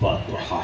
फातिहा।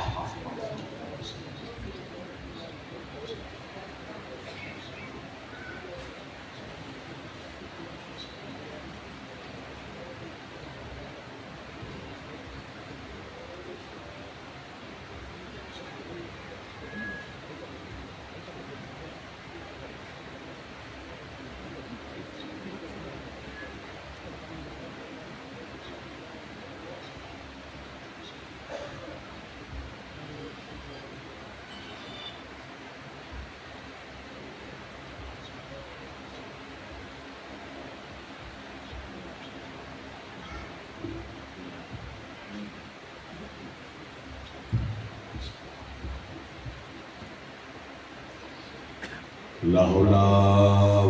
ला हौला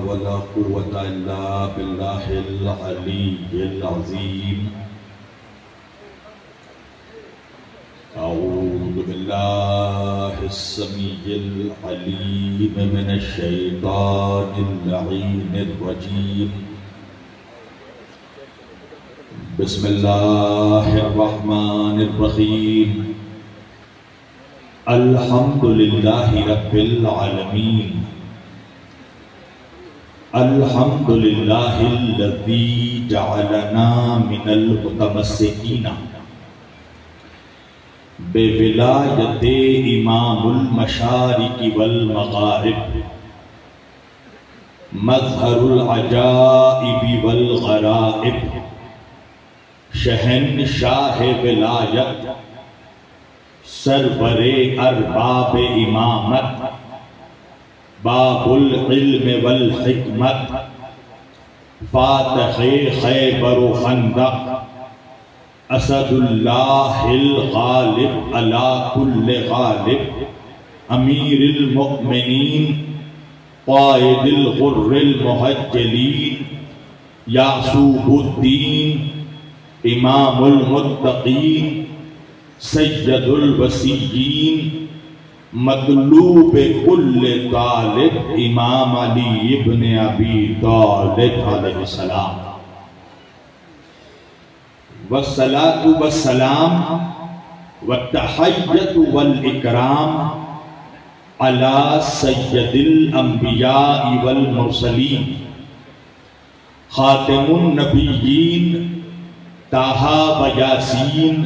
वला कुव्वता इल्ला बिल्लाहिल अलीय्यिल अज़ीम। अऊज़ु बिल्लाहिस समीइल अलीम मिनश शैतानिर लईनिर रजीम। बिस्मिल्लाहिर रहमानिर रहीम। अल्हम्दुलिल्लाहि रब्बिल आलमीन। अल्हम्दुलिल्लाहिल्लज़ी जअलना मिनल मुतमस्सिकीना बेविलायते इमामुल मशारिक़ि वल मग़ारिब मज़हरुल अजाइबि वल ग़राइब शहंशाहे विलायत सरवरे अरबाब इमामत बाबुल इल्म वल हिकमत फातिहे खैबर व खंदक असदुल्लाहिल गालिब अला कुल्ल गालिब अमीरुल मुमिनीन क़ाइदुल गुर्रिल मुहज्जलीन यासूबुद्दीन इमामुल मुत्तक़ीन सय्यदुल वसीयीन मतलूब कुल्ल तालिब इमाम अली इब्न अबी तालिब अलैहिस्सलाम। वस्सलातु वस्सलाम वत्तहय्यतु वल इकराम अला सय्यदिल अंबिया वल मुरसलीन खातिमुन नबिय्यीन ताहा व यासीन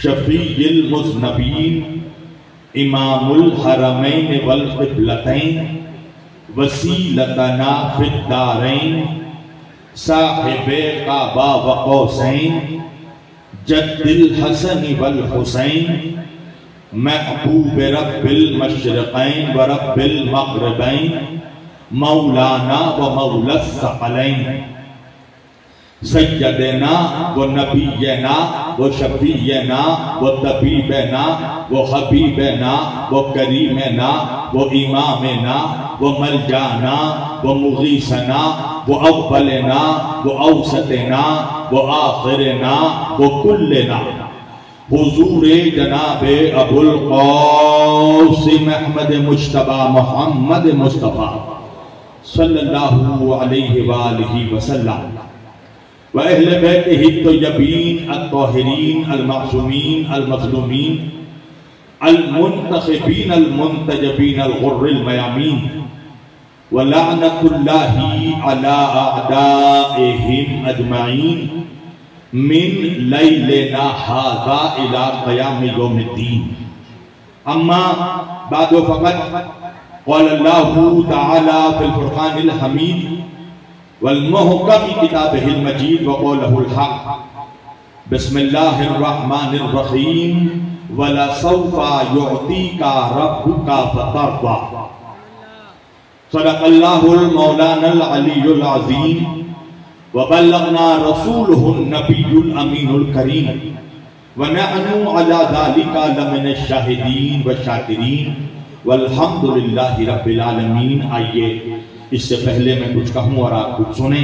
शफीइल मुज़नबीन इमामुल हरमैन वल क़िबलतैन वसीलतना फिद्दारैन साहिबे काबा व कौसैन जद्दिल हसन वल हुसैन महबूब रब्बिल मशरिक़ैन व रब्बिल मग़रिबैन मौलाना व मौलस सकलैन सय्यदना व नबीना व शफीना व तबीबना व हबीबना व करीमना व इमामना व मलजाना व मुगीसना व अव्वलना व औसतना व आखिरना व कुल्लना हुजूरे जनाबे अबुल क़ासिम अहमद मुज्तबा मोहम्मद मुस्तफ़ा सल्लल्लाहु अलैहि वालिहि वसल्लम व अहले बैतिही तय्यबीन अत्ताहिरीन अल-मासूमीन अल-मज़लूमीन अल-मुंतख़िबीन अल-मुंतजबीन अल-गुर्रिल मयामीन व लअनतुल्लाहि अला अअदाइहिम अजमईन मिन लैलिना हाज़ा इला क़याम यौमिद्दीन। अम्मा बाद फ़क़त क़ाल अल्लाहु तआला फ़िल फ़ुरक़ानिल हमीद वल मुहकमी किताबिहिल मजीद व क़ौलुहुल हक़ बिस्मिल्लाहिर रहमानिर रहीम वला सौफा युअतीका रब्बुका फतरदा। सदक़ल्लाहुल मौलानल अलीयुल अज़ीम व बल्लगना रसूलुहुन नबियुल अमीनुल करीम व नहनु अला ज़ालिका लमिनश शाहिदीन व शाकिरीन वल्हम्दुलिल्लाहि रब्बिल आलमीन। आइए इससे पहले मैं कुछ कहूँ और आप कुछ सुने।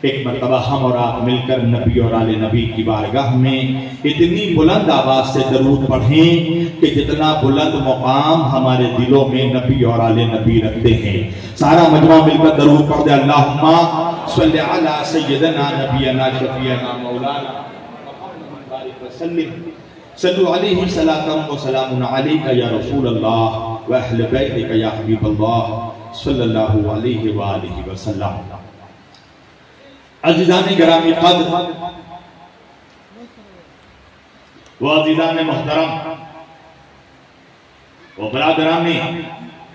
एक मरतबा हम और आप मिलकर नबी और आले नबी की बारगाह में इतनी बुलंद आवाज से दरूद पढ़ें कि जितना बुलंद मुकाम हमारे दिलों में नबी और आले नबी रखते हैं। सारा मजमा मिलकर दरूद पढ़ दे। अल्लाहुम्मा सल्लि अला सय्यदना नबियना शफीना मौलाना मुहम्मद बारिक वसल्लिम सल्लु अलैहि सलातम व सलामुन अलैका या रसूल अल्लाह व अहले बैतिका या हबीब अल्लाह सल्लल्लाहु अलैहि व आलिहि वसल्लम। अज़ीज़ान गिरामी क़द्र व अज़ीज़ान मुहतरम व बरादरान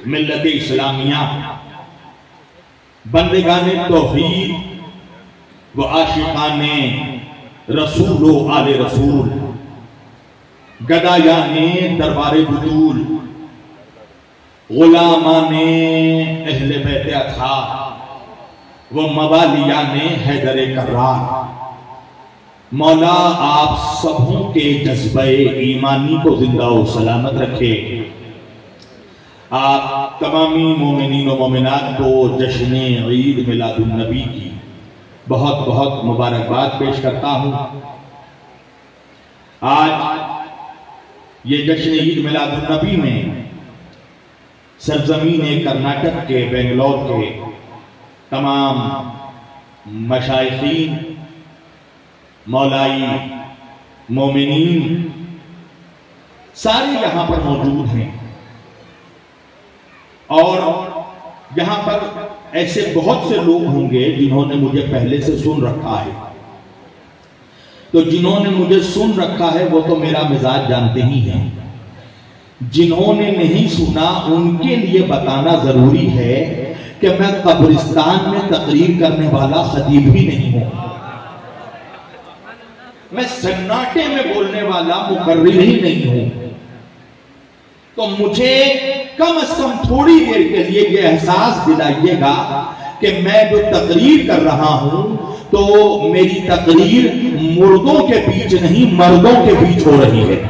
मिल्लत इस्लामिया, बंदेगाने तौहीद व आशिकाने रसूल व आले रसूल, गदायाने दरबारे बुतूल, गुलामाने अहले बैत अथार व मवालियाने हैदर कर्रार, मौला आप सबों के जज्बे ईमानी को जिंदा व सलामत रखे। आप तमामी मोमिनीन व मोमिनात को जश्न ईद मिलादुन नबी की बहुत बहुत मुबारकबाद पेश करता हूँ। आज ये जश्न ईद मिलादुन नबी में सरजमीन कर्नाटक के बेंगलोर के तमाम मशाइखीन, मौलाई, मोमिनीन सारे यहाँ पर मौजूद हैं और यहाँ पर ऐसे बहुत से लोग होंगे जिन्होंने मुझे पहले से सुन रखा है। तो जिन्होंने मुझे सुन रखा है वो तो मेरा मिजाज जानते ही हैं। जिन्होंने नहीं सुना उनके लिए बताना जरूरी है कि मैं कब्रिस्तान में तकरीर करने वाला खतीब भी नहीं हूं। मैं सन्नाटे में बोलने वाला मुकर्रिर ही नहीं हूं। तो मुझे कम से कम थोड़ी देर के लिए ये एहसास दिलाइएगा कि मैं जो तकरीर कर रहा हूं तो मेरी तकरीर मुर्दों के बीच नहीं मर्दों के बीच हो रही है।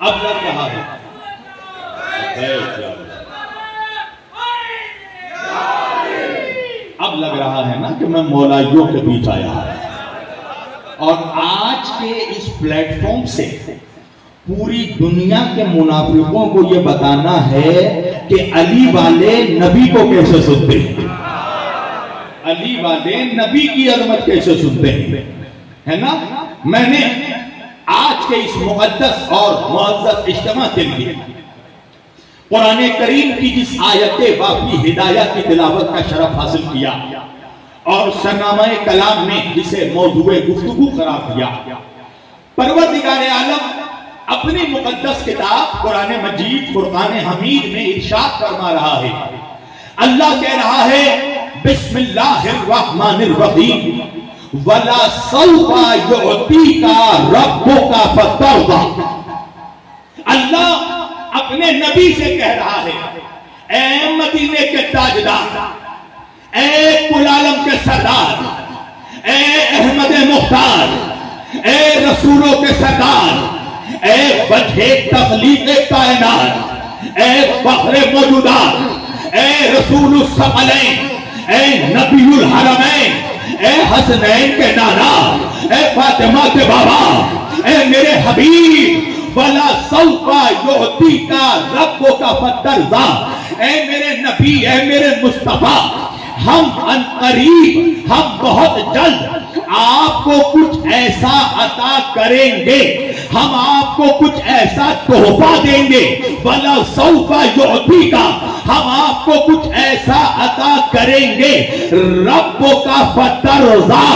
अब लग रहा है अब लग रहा है ना कि मैं मौलाइयों के बीच आया हूं। और आज के इस प्लेटफॉर्म से पूरी दुनिया के मुनाफिकों को यह बताना है कि अली वाले नबी को कैसे सुनते हैं, अली वाले नबी की अजमत कैसे सुनते हैं, है ना। मैंने आज के इस मुक़द्दस और मुअज़्ज़ज़ इज्तिमा के लिए कुरान करीम की जिस आयत वाक़ई हिदायत की तिलावत का शरफ हासिल किया और सरनामाए कलाम में जिसे मौजूए गुफ्तगू करार दिया, परवरदिगार आलम अपनी मुक़द्दस किताब कुरान मजीद फुरक़ान हमीद में इरशाद फरमा रहा है। अल्लाह कह रहा है बिस्मिल्लाहिर रहमानिर रहीम वला सौफा युअतीका रब्बुका फतरदा। अल्लाह अपने नबी से कह रहा है, ए मदीने के ताजदार, ए कुल आलम के सरदार, ए अहमद मुख्तार, ए रसूलों के सरदार, ए वजहे तख्लीक कायनात, ए फख्रे मौजूदात, ए रसूलुस सकलैन, ए नबीउल हरमैन, ए हसनैन के नाना, ए फातिमा के बाबा, ए मेरे हबीब वला सौफा युअतीका रब्बुका फतरदा। ए मेरे नबी, ए मेरे मुस्तफा, हम अनकरीब, हम बहुत जल्द आपको कुछ ऐसा अता करेंगे, हम आपको कुछ ऐसा तोहफा देंगे। वला सौफा युअतीका, हम आपको कुछ ऐसा अता करेंगे रब्बुका फतरदा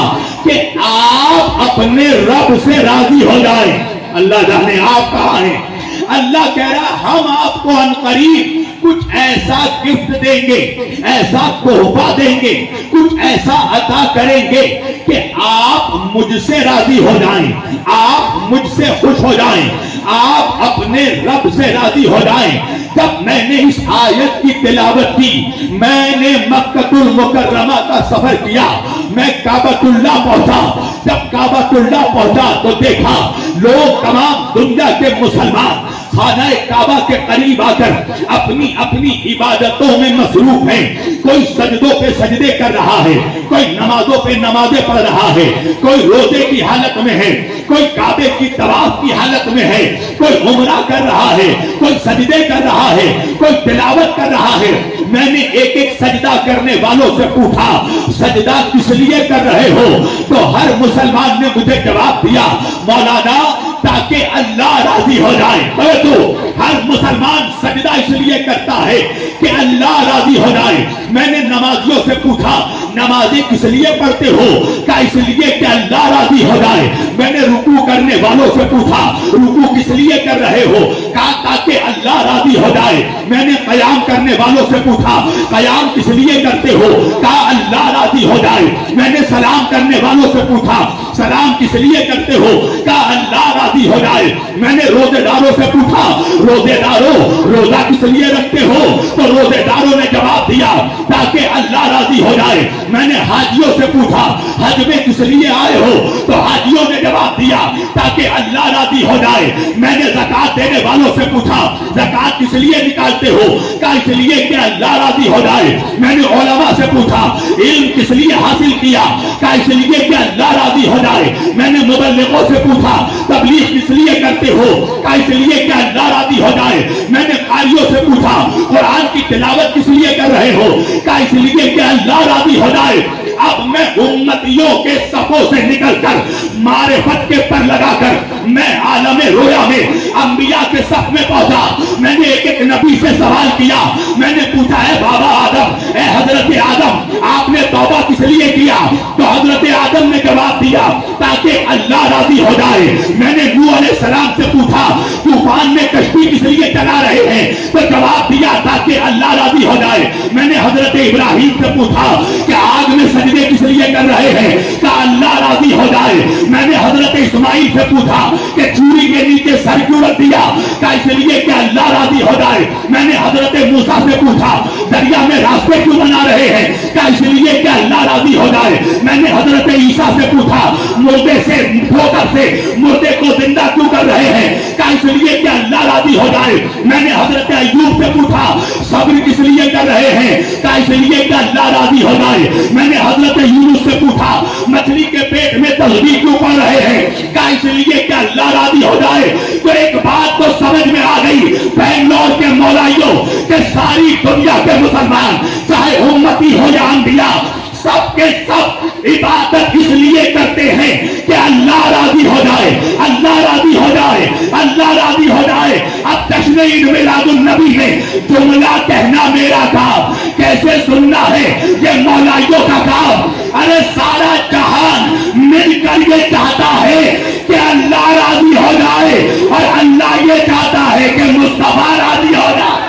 कि आप अपने रब से राजी हो जाए। अल्लाह जाने आप कहाँ हैं। अल्लाह कह रहा हम आपको अनकरीब कुछ ऐसा गिफ्ट देंगे, ऐसा तोहफा देंगे, कुछ ऐसा अता करेंगे कि आप मुझसे राजी हो जाएं, आप मुझसे खुश हो जाएं, आप अपने रब से राजी हो जाएं। जब मैंने इस आयत की तिलावत की, मैंने मक्कतुल मुकर्रमा का सफर किया, मैं काबतुल्लाह पहुंचा। जब काबतुल्लाह पहुंचा तो देखा लोग, तमाम दुनिया के मुसलमान खाना काबा के करीब आकर अपनी अपनी इबादतों में मसरूफ है। कोई सजदों पे सजदे कर रहा है, कोई नमाजों पे नमाजें पढ़ रहा है, कोई रोजे की हालत में है, कोई काबे की तवाफ की हालत में है, कोई उमरा कर रहा है, कोई सजदे कर रहा है, कोई तिलावत कर रहा है। मैंने एक एक सजदा करने वालों से पूछा, सजदा किस लिए कर रहे हो? तो हर मुसलमान ने मुझे जवाब दिया, मौलाना ताकि अल्लाह राजी हो जाए। तो हर मुसलमान सजदा इसलिए करता है कि अल्लाह राजी हो जाए। मैंने नमाजियों से पूछा, नमाजें किस लिए पढ़ते हो? क्या इसलिए कि अल्लाह राजी हो जाए। मैंने रुकू करने वालों से पूछा, रुकू किस लिए कर रहे हो? कहा ताकि अल्लाह राजी हो जाए। मैंने कयाम करने वालों से पूछा, कयाम किस लिए करते हो? कहा अल्लाह राजी हो जाए। मैंने सलाम करने वालों से पूछा, सलाम किस लिए करते हो? कहा अल्लाह राजी हो जाए। मैंने रोजेदारों से पूछा, रोजेदारों रोजा किस लिए रखते हो? तो रोजेदारों ने जवाब दिया, ताकि अल्लाह राजी हो जाए। मैंने हाजियों से पूछा, हज में किस लिए आए हो? तो हाजियों ने जवाब दिया, ताकि अल्लाह राजी हो जाए। मैंने ज़कात देने वालों से पूछा, ज़कात किस लिए निकालते हो? क्या इसलिए कि अल्लाह राजी हो जाए। मैंने उलमा से पूछा, इल्म किस लिए हासिल किया? क्या इसलिए कि अल्लाह राजी हो जाए। मैंने मुबल्लिगों से पूछा, तबलीग किस लिए करते हो? क्या इसलिए कि अल्लाह राजी हो जाए। मैंने कारियों से पूछा, कुरान की तिलावत किस लिए कर रहे हो? क्या इसलिए कि अल्लाह राजी हो जाए। अब मैं उम्मतियों के सफों से निकलकर मारिफत के पर लगाकर मैं आलमे रोया में अंबिया के सफ में पहुंचा। मैंने एक एक नबी से सवाल किया। मैंने पूछा, है बाबा आदम, ए हजरत आदम, आपने तौबा किस लिए किया? तो हजरत आदम ने जवाब दिया, ताकि अल्लाह राजी हो जाए। मैंने नूह अलैहिस्सलाम से पूछा, तूफान में कश्ती किस लिए चला रहे हैं? तो जवाब दिया, ताकि अल्लाह राजी हो जाए। मैंने हजरत इब्राहिम से पूछा कि आग में सजदे किस लिए कर रहे हैं? कि अल्लाह राजी हो जाए। मैंने हजरत इस्माइल से पूछा कि चूड़ी के नीचे सर क्यों रख दिया? क्या इसलिए कि अल्लाह राजी हो जाए। मैंने हजरत मूसा से पूछा, दरिया में रास्ते क्यों बना रहे हैं? क्या इसलिए कि अल्लाह राजी हो जाए। मैंने हजरत ईसा से पूछा, मुर्दे से ठोकर से मुर्दे को जिंदा क्यों कर रहे हैं? क्या इसलिए कि अल्लाह राजी हो जाए। मैंने हजरत अय्यूब से पूछा, सब्र किस लिए कर रहे हैं? क्या इसलिए कि अल्लाह राजी हो जाए। मैंने हजरत यूनुस से पूछा, मछली के पेट में तस्बीह क्यों पढ़ रहे हैं? क्या इसलिए कि अल्लाह राजी हो जाए। तो एक बात तो समझ में आ गई, बैंगलोर के मौलाइयों के सारी दुनिया के मुसलमान, चाहे उम्मती हो या अंबिया, सबके सब इबादत इसलिए करते हैं कि अल्लाह राजी हो जाए, अल्लाह राजी हो जाए, अल्लाह राजी हो जाए। अब जश्न ईद मिलादुन नबी में जुमला कहना मेरा काम, कैसे सुनना है ये मौलाइयों का काम। अरे सारा जहान मिलकर ये चाहता है कि अल्लाह राजी हो जाए, और अल्लाह ये चाहता है कि मुस्तफा राजी हो जाए।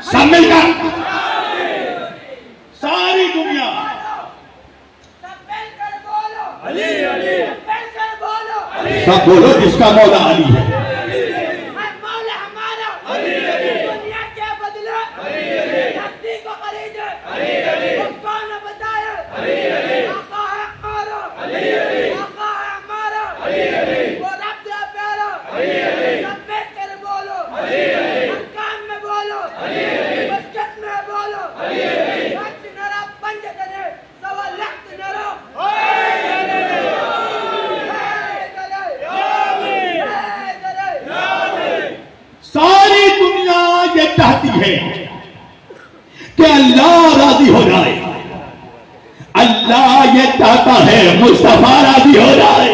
सब मिलकर सारी दुनिया सब बोलो, जिसका मौला अली है। मौला हमारा दुनिया के बदले धरती को खरीदे, वो कौन बताए? आका है हमारा, आका है हमारा, वो रब का प्यारा। सब मिलकर बोलो, कान में बोलो, मस्जिद में बोलो, नरा पंडित ने सवाल लख्त नरा सारी दुनिया ये चाहती है कि अल्लाह राजी हो जाए। अल्लाह ये चाहता है मुस्तफा राजी हो जाए।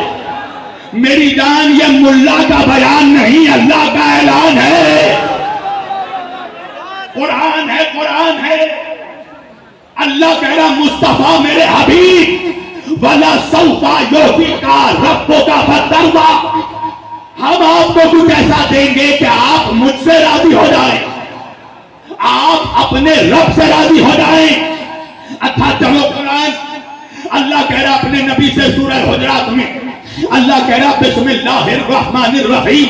मेरी जान, ये मुल्ला का बयान नहीं, अल्लाह का ऐलान है। कुरान है, कुरान है। अल्लाह कह रहा, मुस्तफा मेरे हबीब, वला सौफा योगी का रब्बो का फतरवा, हम आपको कुछ ऐसा देंगे कि आप मुझसे राजी हो जाए, आप अपने रब से राजी हो जाए। अच्छा चलो, कुरान अल्लाह कह रहा अपने नबी से सूरह हुजरात में, अल्लाह कह रहा बिस्मिल्लाहिर रहमानिर रहीम,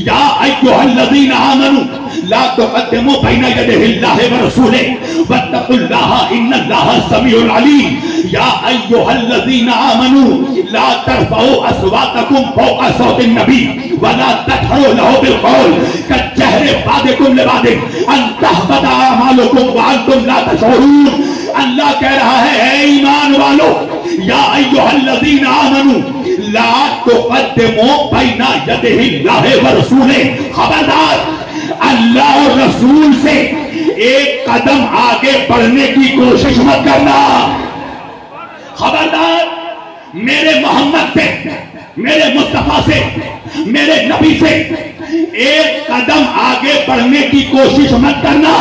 या अय्युहल्लज़ीना आमनू ला तुक़द्दिमू बैना यदैहिल्लाहि व रसूलिही वत्तक़ुल्लाहा इन्नल्लाहा समीउन अलीम। या अय्युहल्लज़ीना आमनू ला तरफ़ऊ अस्वातकुम फ़ौक़ा सौतिन नबी व ला तजहरू लहू बिलक़ौल कज्जहरि बादिकुम लिबादिन अन तहबता अमालुकुम व अंतुम ला तशऊरून। अल्लाह कह रहा है, ऐ ईमान वालों, या अय्युहल्लज़ीना आमनू ला तुक़द्दिमू बैना यदैहिल्लाहि व रसूलिही। खबरदार, अल्लाह और रसूल से एक कदम आगे बढ़ने की कोशिश मत करना। खबरदार, मेरे मोहम्मद से, मेरे मुस्तफा से, मेरे नबी से एक कदम आगे बढ़ने की कोशिश मत करना।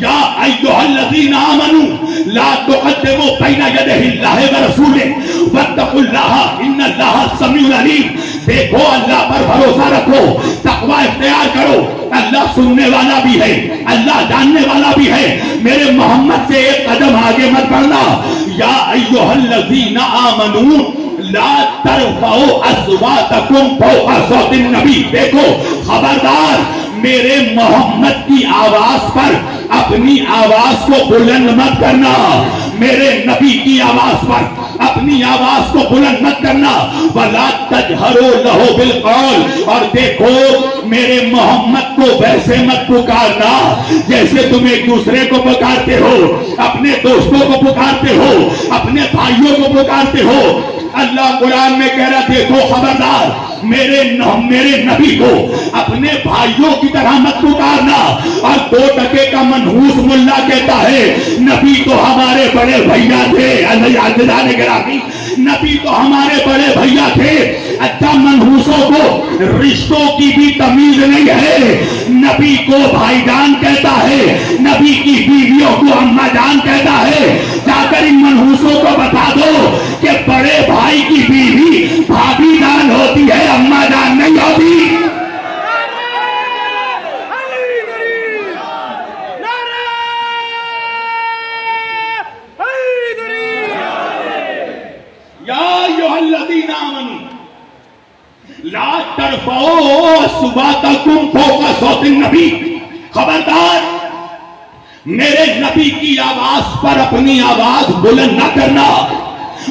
या अय्युहल्लज़ीना आमनू ला तुक़द्दिमू बैना यदैहिल्लाहि व रसूलिही वत्तक़ुल्लाहा इन्नल्लाहा समीउन अलीम। देखो, अल्लाह पर भरोसा रखो, तक़वा इख्तियार करो। अल्लाह सुनने वाला भी है, अल्लाह जानने वाला भी है। मेरे मोहम्मद से एक कदम आगे मत बढ़ना। या अय्युहल्लज़ीना आमनू ला तरफ़ऊ अस्वातकुम फ़ौक़ा सौतिन नबी। देखो, खबरदार, मेरे मोहम्मद की आवाज पर अपनी आवाज को बुलंद मत करना। मेरे नबी की आवाज पर अपनी आवाज को बुलंद मत करना। वला तजहरू लहू बिलक़ौल। और देखो, मेरे मोहम्मद को वैसे मत पुकारना जैसे तुम एक दूसरे को पुकारते हो, अपने दोस्तों को पुकारते हो, अपने भाइयों को पुकारते हो। अल्लाह कुरान में कह रहा, देखो खबरदार, मेरे नबी को अपने भाइयों की तरह मत पुकारना। और 2 टके का मनहूस मुल्ला कहता है, नबी तो हमारे बड़े भैया थे। अल्लाह ने कहा, नबी तो हमारे बड़े भैया थे। अच्छा, मनहूसों को रिश्तों की भी तमीज नहीं है। नबी को भाईजान कहता है, नबी की बीवियों को अम्मा जान कहता है। जाकर इन मनहूसों को बता दो कि बड़े भाई की बीवी भाभी जान होती है, अम्मा जान नहीं होती। ला तरफ़ऊ अस्वातकुम फ़ौक़ा सौतिन नबी। खबरदार, मेरे नबी की आवाज पर अपनी आवाज बुलंद न करना।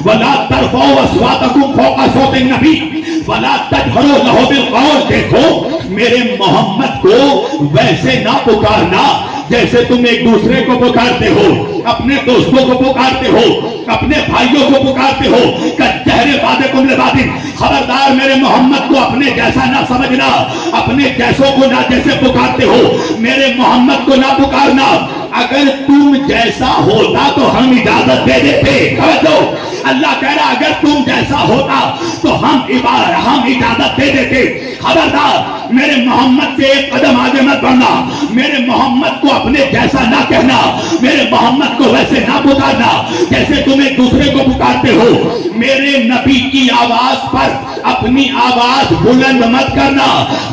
वला तरफ़ऊ अस्वातकुम फ़ौक़ा सौतिन नबी वला तजहरू लहू बिलक़ौल। देखो, मेरे मोहम्मद को वैसे ना पुकारना जैसे तुम एक दूसरे को पुकारते हो, अपने दोस्तों को पुकारते हो, अपने भाइयों को पुकारते हो। कज्जहरि बादिकुम लिबादिन। खबरदार, मेरे मोहम्मद को अपने जैसा ना समझना, अपने जैसों को ना जैसे पुकारते हो, मेरे मोहम्मद को ना पुकारना। अगर तुम जैसा होता तो हम इजाजत दे देते। समझो, अल्लाह कह रहा, अगर तुम जैसा होता तो हम इजाजत दे देते। खबरदार, मेरे मोहम्मद से एक कदम आगे मत बढ़ना। मेरे मोहम्मद को अपने जैसा ना कहना, मेरे मोहम्मद को वैसे ना पुकारना जैसे तुम एक दूसरे को पुकारते हो। मेरे नबी की आवाज पर अपनी आवाज बुलंद मत करना।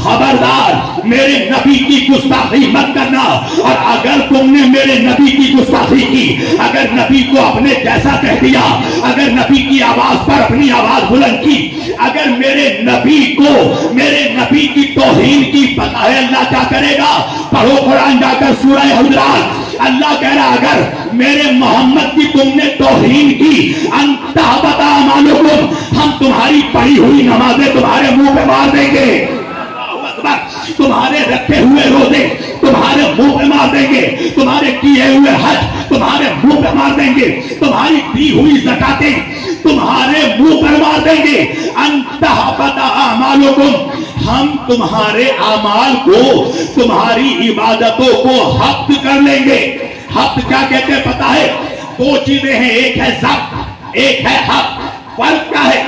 खबरदार, मेरे नबी की गुस्ताखी मत करना। और अगर तुमने मेरे नबी की गुस्ताखी की, अगर नबी को अपने जैसा कह दिया, अगर नबी की आवाज पर अपनी आवाज बुलंद की, अगर मेरे नबी को, मेरे नबी की तौहीन की, पता है अल्लाह क्या करेगा? पढ़ो कुरान जाकर सूरह हुजरात। अल्लाह कह रहा, अगर मेरे मोहम्मद की तुमने तौहीन की, अंतहबता अमालुकुम, हम तुम्हारी पढ़ी हुई नमाजें तुम्हारे मुंह पे मार देंगे। तुम्हारे रखे हुए रोजे तुम्हारे मुंह पे मार देंगे, तुम्हारे किए हुए हज तुम्हारे मुंह पे मार देंगे, तुम्हारी दी हुई ज़कातें तुम्हारे मुंह पर मार देंगे। अंतहबता अमालुकुम, हम तुम्हारे अमाल को, तुम्हारी इबादतों को हफ्त कर लेंगे। हफ्त क्या कहते हैं पता है? 2 चीजें हैं, एक है ज़ब्त, एक है हफ्त। फर्क क्या है?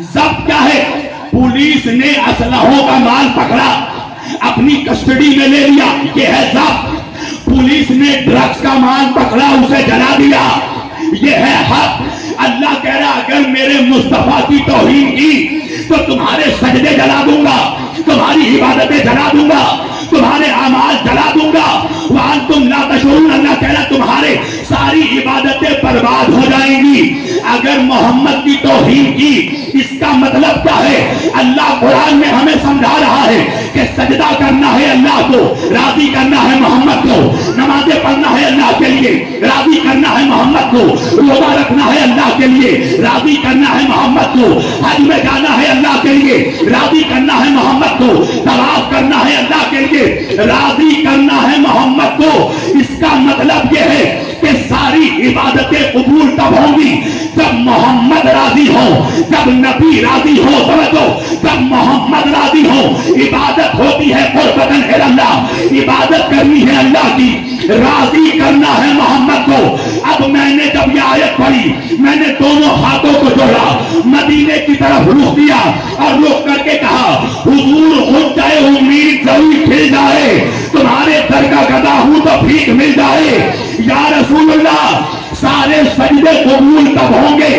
ज़ब्त क्या है? पुलिस ने असलहों का माल पकड़ा, अपनी कस्टडी में ले लिया, ये है ज़ब्त। पुलिस ने ड्रग्स का माल पकड़ा, उसे जला दिया, ये है हक। अल्लाह कह रहा, अगर मेरे मुस्तफा की तौहीन की तो तुम्हारे सजदे जला दूंगा, तुम्हारी इबादतें जला दूंगा, तुम्हारे अमाल जला दूंगा। वहां तुम ला तशऊरून, अल्लाह कह रहा तुम्हारे सारी इबादतें बर्बाद हो जाएंगी अगर मोहम्मद की तौहीन की। इसका मतलब क्या है? अल्लाह कुरान में हमें समझा रहा है कि सजदा करना है अल्लाह को, राजी करना है मोहम्मद को, नमाजें पढ़ना है अल्लाह के लिए, राजी करना है मोहम्मद को, रोजा रखना है अल्लाह के लिए, राजी करना है मोहम्मद को, हज में जाना है अल्लाह के लिए, राजी करना है मोहम्मद को, तवाफ करना है अल्लाह के लिए, राजी करना है मोहम्मद को। इसका मतलब यह है कि सारी इबादतें कबूल तब होंगी जब मोहम्मद राजी हो, जब नबी राजी हो, समझो, जब मोहम्मद राजी हो। इबादत होती है कुर्बतन इल्लाह, इबादत करनी है अल्लाह की, राजी करना है मोहम्मद को। अब मैंने जब यह आयत पढ़ी, मैंने दोनों हाथों को जोड़ा, मदीने की तरफ रुख किया और रुख करके कहा, हुजूर खुद जाए, उम्मीद जरूर खिल जाए, तुम्हारे दर का गदा हूं तो भीख मिल जाए या रसूलुल्लाह। सारे सजदे कबूल तब होंगे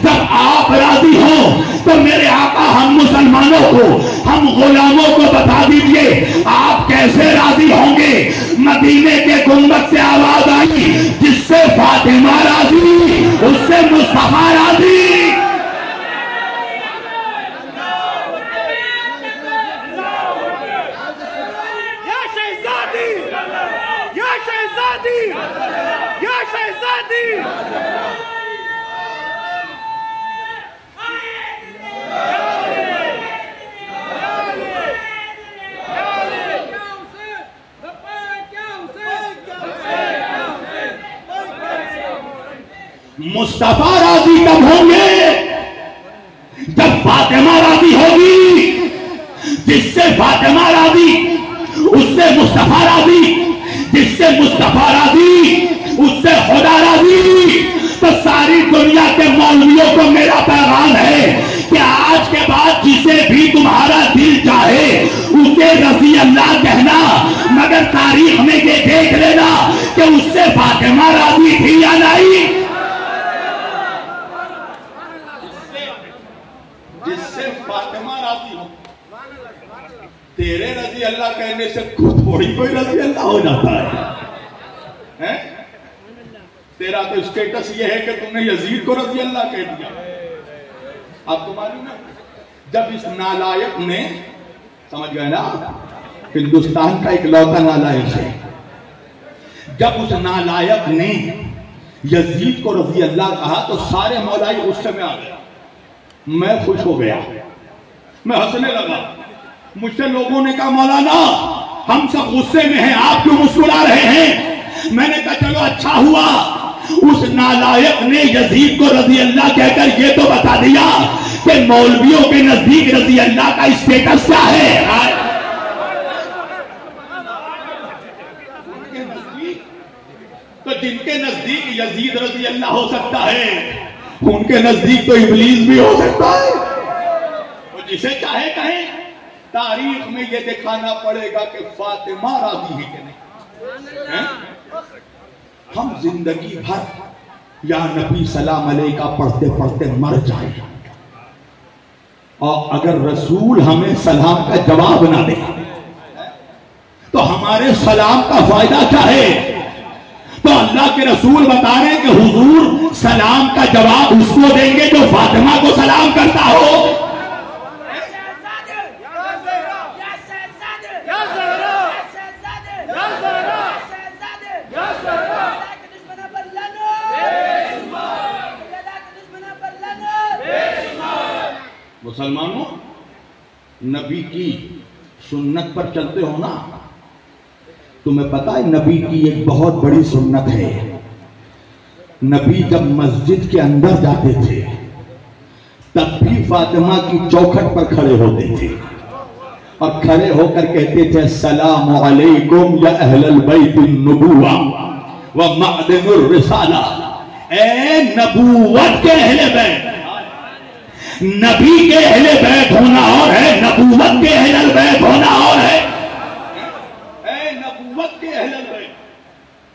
जब आप राजी हो। तो मेरे आका हम मुसलमानों को, हम गुलामों को बता दीजिए आप कैसे राजी होंगे। मदीने के गुंबद से आवाज आई, जिससे फातिमा राजी उससे मुस्तफा राजी। मुस्तफा राजी कब होंगे? जब फातिमा राजी होगी। जिससे फातिमा राजी उससे मुस्तफा राजी, जिससे मुस्तफा राजी उससे खुदा राजी। तो सारी दुनिया के मौलवियों को मेरा पैगाम है कि आज के बाद जिसे भी तुम्हारा दिल चाहे उसे रजी अल्लाह कहना, मगर तारीख में ये देख लेना कि उससे फातिमा राजी थी या नहीं। जिससे फातिमा राजी हो, तेरे रजी अल्लाह कहने से थोड़ी कोई रजी अल्लाह हो जाता है? तेरा तो स्टेटस ये है कि तुमने यजीद को रजी अल्लाह कह दिया। अब तो मालूम है, जब इस नालायक ने, समझ गए ना, हिंदुस्तान का इकलौता नालायक है, जब उस नालायक ने यजीद को रजी अल्लाह कहा तो सारे मौलाई गुस्से में आ गए। मैं खुश हो गया, मैं हंसने लगा। मुझसे लोगों ने कहा मौलाना हम सब गुस्से में हैं, आप क्यों मुस्कुरा रहे हैं? मैंने कहा चलो अच्छा हुआ उस नालायक ने यजीद को रजी अल्लाह कहकर ये तो बता दिया कि मौलवियों के नजदीक रजी अल्लाह का स्टेटस क्या है। तो जिनके नजदीक यजीद रजी अल्लाह हो सकता है, उनके नजदीक तो इब्लीस भी हो सकता है। तो जिसे चाहे कहे, तारीख में ये दिखाना पड़ेगा कि फातिमा राजी है कि नहीं है? हम जिंदगी भर या नबी सलाम अलैका पढ़ते पढ़ते मर जाए, और अगर रसूल हमें सलाम का जवाब ना दे तो हमारे सलाम का फायदा क्या है? तो अल्लाह के रसूल बता रहे हैं कि हुजूर सलाम का जवाब उसको देंगे जो फातिमा को सलाम करता हो। मुसलमानों, नबी की सुन्नत पर चलते हो ना, तुम्हें पता है नबी की एक बहुत बड़ी सुन्नत है। नबी जब मस्जिद के अंदर जाते थे तब भी फातिमा की चौखट पर खड़े होते थे और खड़े होकर कहते थे सलाम अलैकुम या अहलल बैतिन नबुव्वा व मअदनुर रिसाला। ए नबूवत के अहले बैत, नबी के अहले बैत होना और है, नबूवत के अहले बैत होना और है। ए नबूवत के अहले बैत,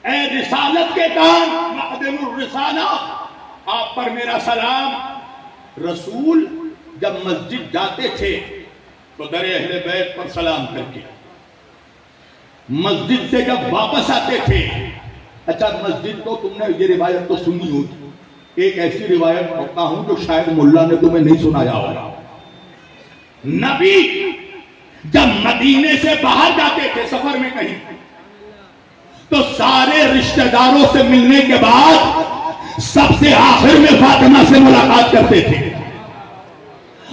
ए रिसालत के कान, मअदनुर रिसाला, आप पर मेरा सलाम। रसूल जब मस्जिद जाते थे तो दर अहले बैत पर सलाम करके, मस्जिद से जब वापस आते थे, अच्छा मस्जिद तो तुमने ये रिवायत तो सुनी होगी, एक ऐसी रिवायत पढ़ता हूं जो शायद मुल्ला ने तुम्हें नहीं सुनाया होगा। नबी जब मदीने से बाहर जाते थे सफर में कहीं, तो सारे रिश्तेदारों से मिलने के बाद सबसे आखिर में फातिमा से मुलाकात करते थे।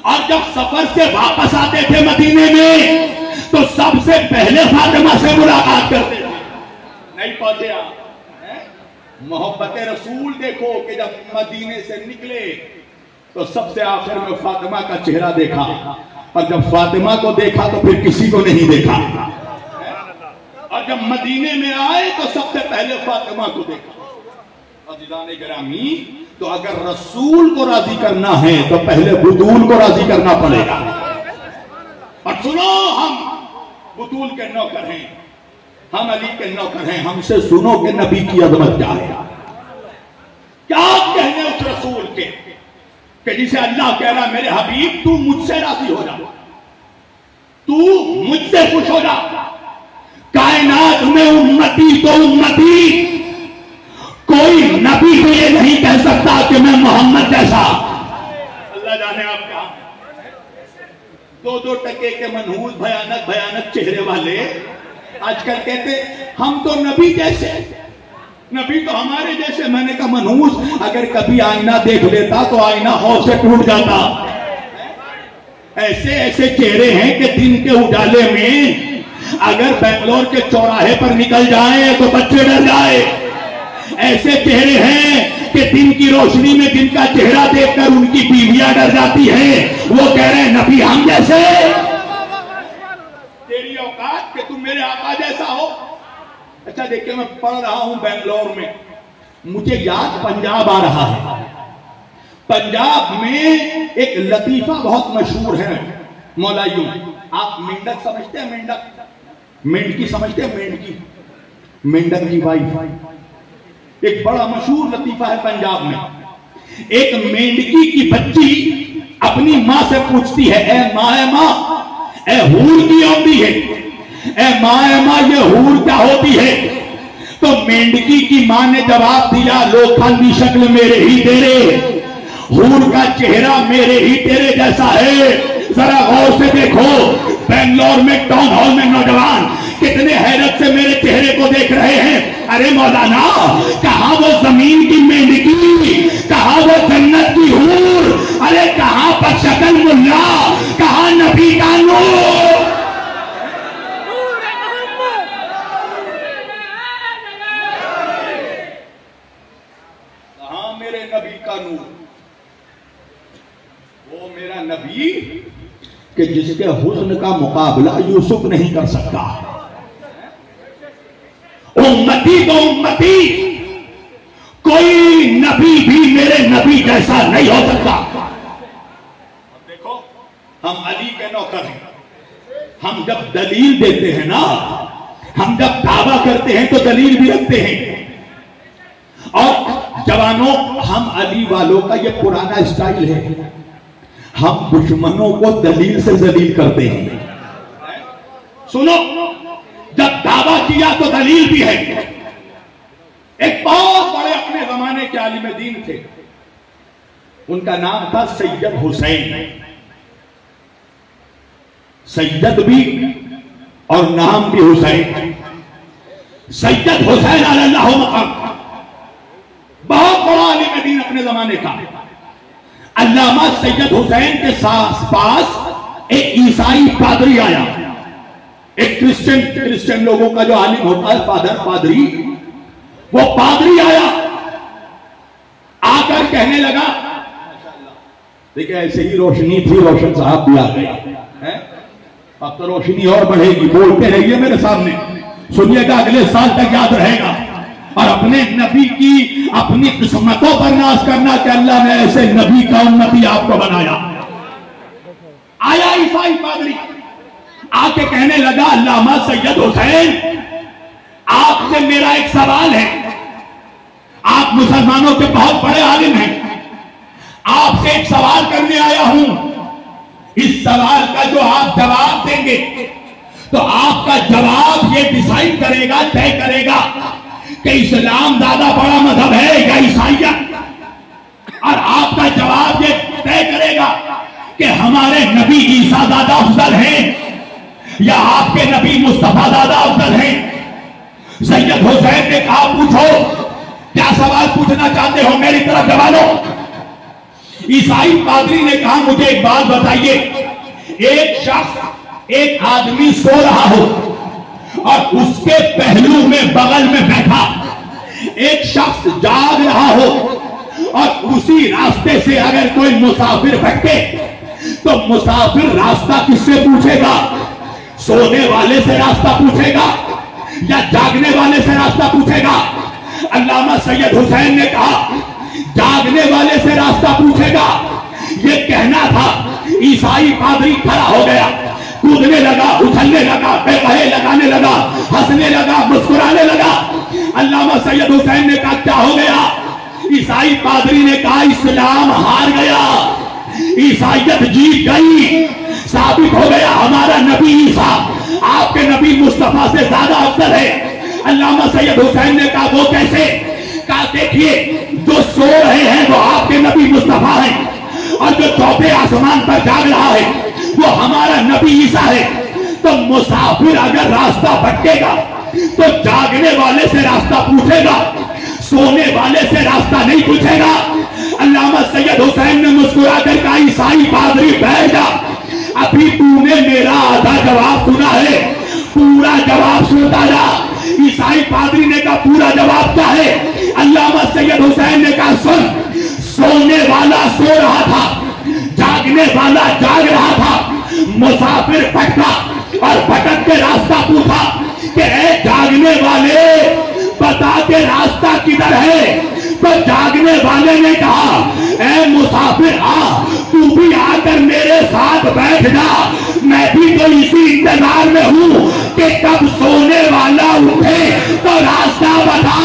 और जब सफर से वापस आते थे मदीने में, तो सबसे पहले फातिमा से मुलाकात करते थे। नहीं पहुंचे आप? मोहब्बत रसूल देखो कि जब मदीने से निकले तो सबसे आखिर में फातिमा का चेहरा देखा, और जब फातिमा को देखा तो फिर किसी को नहीं देखा, और जब मदीने में आए तो सबसे पहले फातिमा को देखा। अज़ीज़ाने गिरामी, तो अगर रसूल को राजी करना है तो पहले बुतूल को राजी करना पड़ेगा। और सुनो, हम बुतूल के नौकर हैं, हम अली के नौकर हैं, हमसे सुनो कि नबी की अजमत क्या है। क्या कहने उस रसूल के कि जिसे अल्लाह कह रहा मेरे हबीब तू मुझसे राजी हो जा, तू मुझसे खुश हो जा। कायनात में उम्मती तो उम्मती, कोई नबी भी ये नहीं कह सकता कि मैं मोहम्मद जैसा। अल्लाह जाने आप क्या, 2-2 टके के मनहूस भयानक भयानक चेहरे वाले आजकल कहते हम तो नबी जैसे, नबी तो हमारे जैसे। मैंने कहा मनहूस, अगर कभी आईना देख लेता तो आईना हौस से टूट जाता। ऐसे ऐसे चेहरे हैं कि दिन के उजाले में अगर बेंगलोर के चौराहे पर निकल जाए तो बच्चे डर जाए। ऐसे चेहरे हैं कि दिन की रोशनी में जिनका चेहरा देखकर उनकी बीवियां डर जाती हैं। वो कह रहे हैं नबी हम जैसे, तेरी औकात कि तुम मेरे आका जैसा हो। अच्छा देखिए, मैं पढ़ रहा हूं बेंगलोर में, मुझे याद पंजाब आ रहा है। पंजाब में एक लतीफा बहुत मशहूर है मौलाइयों। आप मेंढक समझते हैं? मेंढक, मेंढकी समझते हैं? मेंढकी, मेंढक की वाइफ। एक बड़ा मशहूर लतीफा है पंजाब में। एक मेंढकी की बच्ची अपनी माँ से पूछती है, ए माँ, ए हूर की आती है, ए माँ ये हूर क्या होती है? तो मेंढकी की माँ ने जवाब दिया, लोखंडी शक्ल मेरे ही तेरे, हूर का चेहरा मेरे ही तेरे जैसा है। जरा गौर से देखो, बेंगलोर में टाउन हॉल में नौजवान कितने हैरत से मेरे चेहरे को देख रहे हैं। अरे मौलाना, कहां वो जमीन की मेंढकी, कहां वो जन्नत की हूर, अरे कहां पर शक्ल मुल्ला, कहां नबी का नूर। कहां मेरे नबी का नूर? वो मेरा नबी कि जिसके हुस्न का मुकाबला यूसुफ नहीं कर सकता। उम्मती तो उम्मती, कोई नबी भी मेरे नबी जैसा नहीं हो सकता। देखो, हम अली के नौकर हैं। हम जब दलील देते हैं ना, हम जब दावा करते हैं तो दलील भी रखते हैं। और जवानों, हम अली वालों का ये पुराना स्टाइल है, हम दुश्मनों को दलील से जलील करते हैं। सुनो, जब दावा किया तो दलील भी है। एक बहुत बड़े अपने जमाने के आलिम दीन थे, उनका नाम था सैयद हुसैन। सैयद भी और नाम भी हुसैन। सैयद हुसैन अल्लाह मकाम, बहुत बड़ा आलिम दीन अपने जमाने का। अल्लामा सैयद हुसैन के पास एक ईसाई पादरी आया, एक क्रिश्चियन लोगों का जो आलिम होता है, फादर, पादरी, वो पादरी आया, आकर कहने लगा, देखिए ऐसे ही रोशनी थी, रोशन साहब भी आ गए, अब तो रोशनी और बढ़ेगी। बोलते रहिए मेरे सामने, सुनिएगा, अगले साल तक याद रहेगा। और अपने नबी की अपनी किस्मतों पर नाज करना कि अल्लाह ने ऐसे नबी का उम्मती आपको बनाया। आया ईसाई पादरी, आके कहने लगा, अल्लामा सैयद हुसैन, आपसे मेरा एक सवाल है। आप मुसलमानों के बहुत बड़े आलिम हैं, आपसे एक सवाल करने आया हूं। इस सवाल का जो आप जवाब देंगे तो आपका जवाब ये डिसाइड करेगा, तय करेगा कि इस्लाम ज्यादा बड़ा मजहब है या ईसाइयत। और आपका जवाब ये तय करेगा कि हमारे नबी ईसा ज्यादा अफजल हैं या आपके नबी मुस्तफा ज्यादा अफजल हैं? सैयद हुसैन ने कहा पूछो, क्या सवाल पूछना चाहते हो, मेरी तरफ जवानो। ईसाई पादरी ने कहा मुझे एक बात बताइए, एक शख्स, एक आदमी सो रहा हो और उसके पहलू में बगल में बैठा एक शख्स जाग रहा हो और उसी रास्ते से अगर कोई मुसाफिर भटके तो मुसाफिर रास्ता किससे पूछेगा? सोने वाले से रास्ता पूछेगा या जागने वाले से रास्ता पूछेगा? अल्लामा सैयद हुसैन ने कहा जागने वाले से रास्ता पूछेगा। ये कहना था, ईसाई पादरी खड़ा हो गया, कूदने लगा, उछलने लगा, बेकहे लगाने लगा, हंसने लगा, मुस्कुराने लगा। अल्लामा सैयद हुसैन ने कहा क्या हो गया? ईसाई पादरी ने कहा इस्लाम हार गया, ईसाइयत जीत गई, साबित हो गया हमारा नबी ईसा आपके नबी मुस्तफा से ज्यादा अफजल है। अल्लामा सैयद हुसैन ने कहा वो कैसे? कहा देखिए, जो सो रहे हैं वो आपके नबी मुस्तफा हैं और जो चौथे आसमान पर जाग रहा है वो हमारा नबी ईसा है। तो मुसाफिर अगर रास्ता भटकेगा तो जागने वाले से रास्ता पूछेगा, सोने वाले से रास्ता नहीं पूछेगा। अल्लामा सैयद हुसैन ने मुस्कुरा कर कहा ईसाई पादरी बैठ जा, अभी तूने मेरा आधा जवाब सुना है, पूरा जवाब सुनता जा। ईसाई पादरी ने कहा पूरा जवाब क्या है? अल्लामा सैयद हुसैन ने कहा सुन, सोने वाला सो रहा था, जागने वाला जाग रहा था, मुसाफिर भटका और भटक के रास्ता पूछा कि ए जागने वाले बता के रास्ता किधर है? तो जागने वाले ने कहा ए मुसाफिर आ, तू भी आकर मेरे साथ बैठ जा, मैं भी तो इसी इंतजार में हूं कि कब सोने वाला उठे तो रास्ता बता।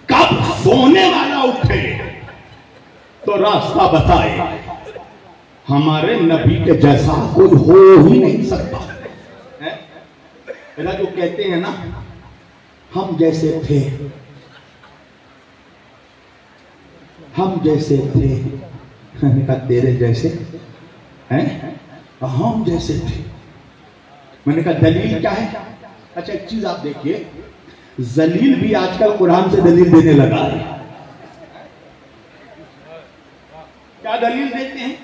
कब सोने वाला उठे तो रास्ता बताए। हमारे नबी के जैसा कोई हो ही नहीं सकता है? जो कहते हैं ना हम जैसे थे, हम जैसे थे, मैंने कहा तेरे जैसे हैं? हम जैसे थे। मैंने कहा दलील क्या है? अच्छा एक चीज आप देखिए, जलील भी आजकल कुरान से दलील देने लगा है। क्या दलील देते हैं?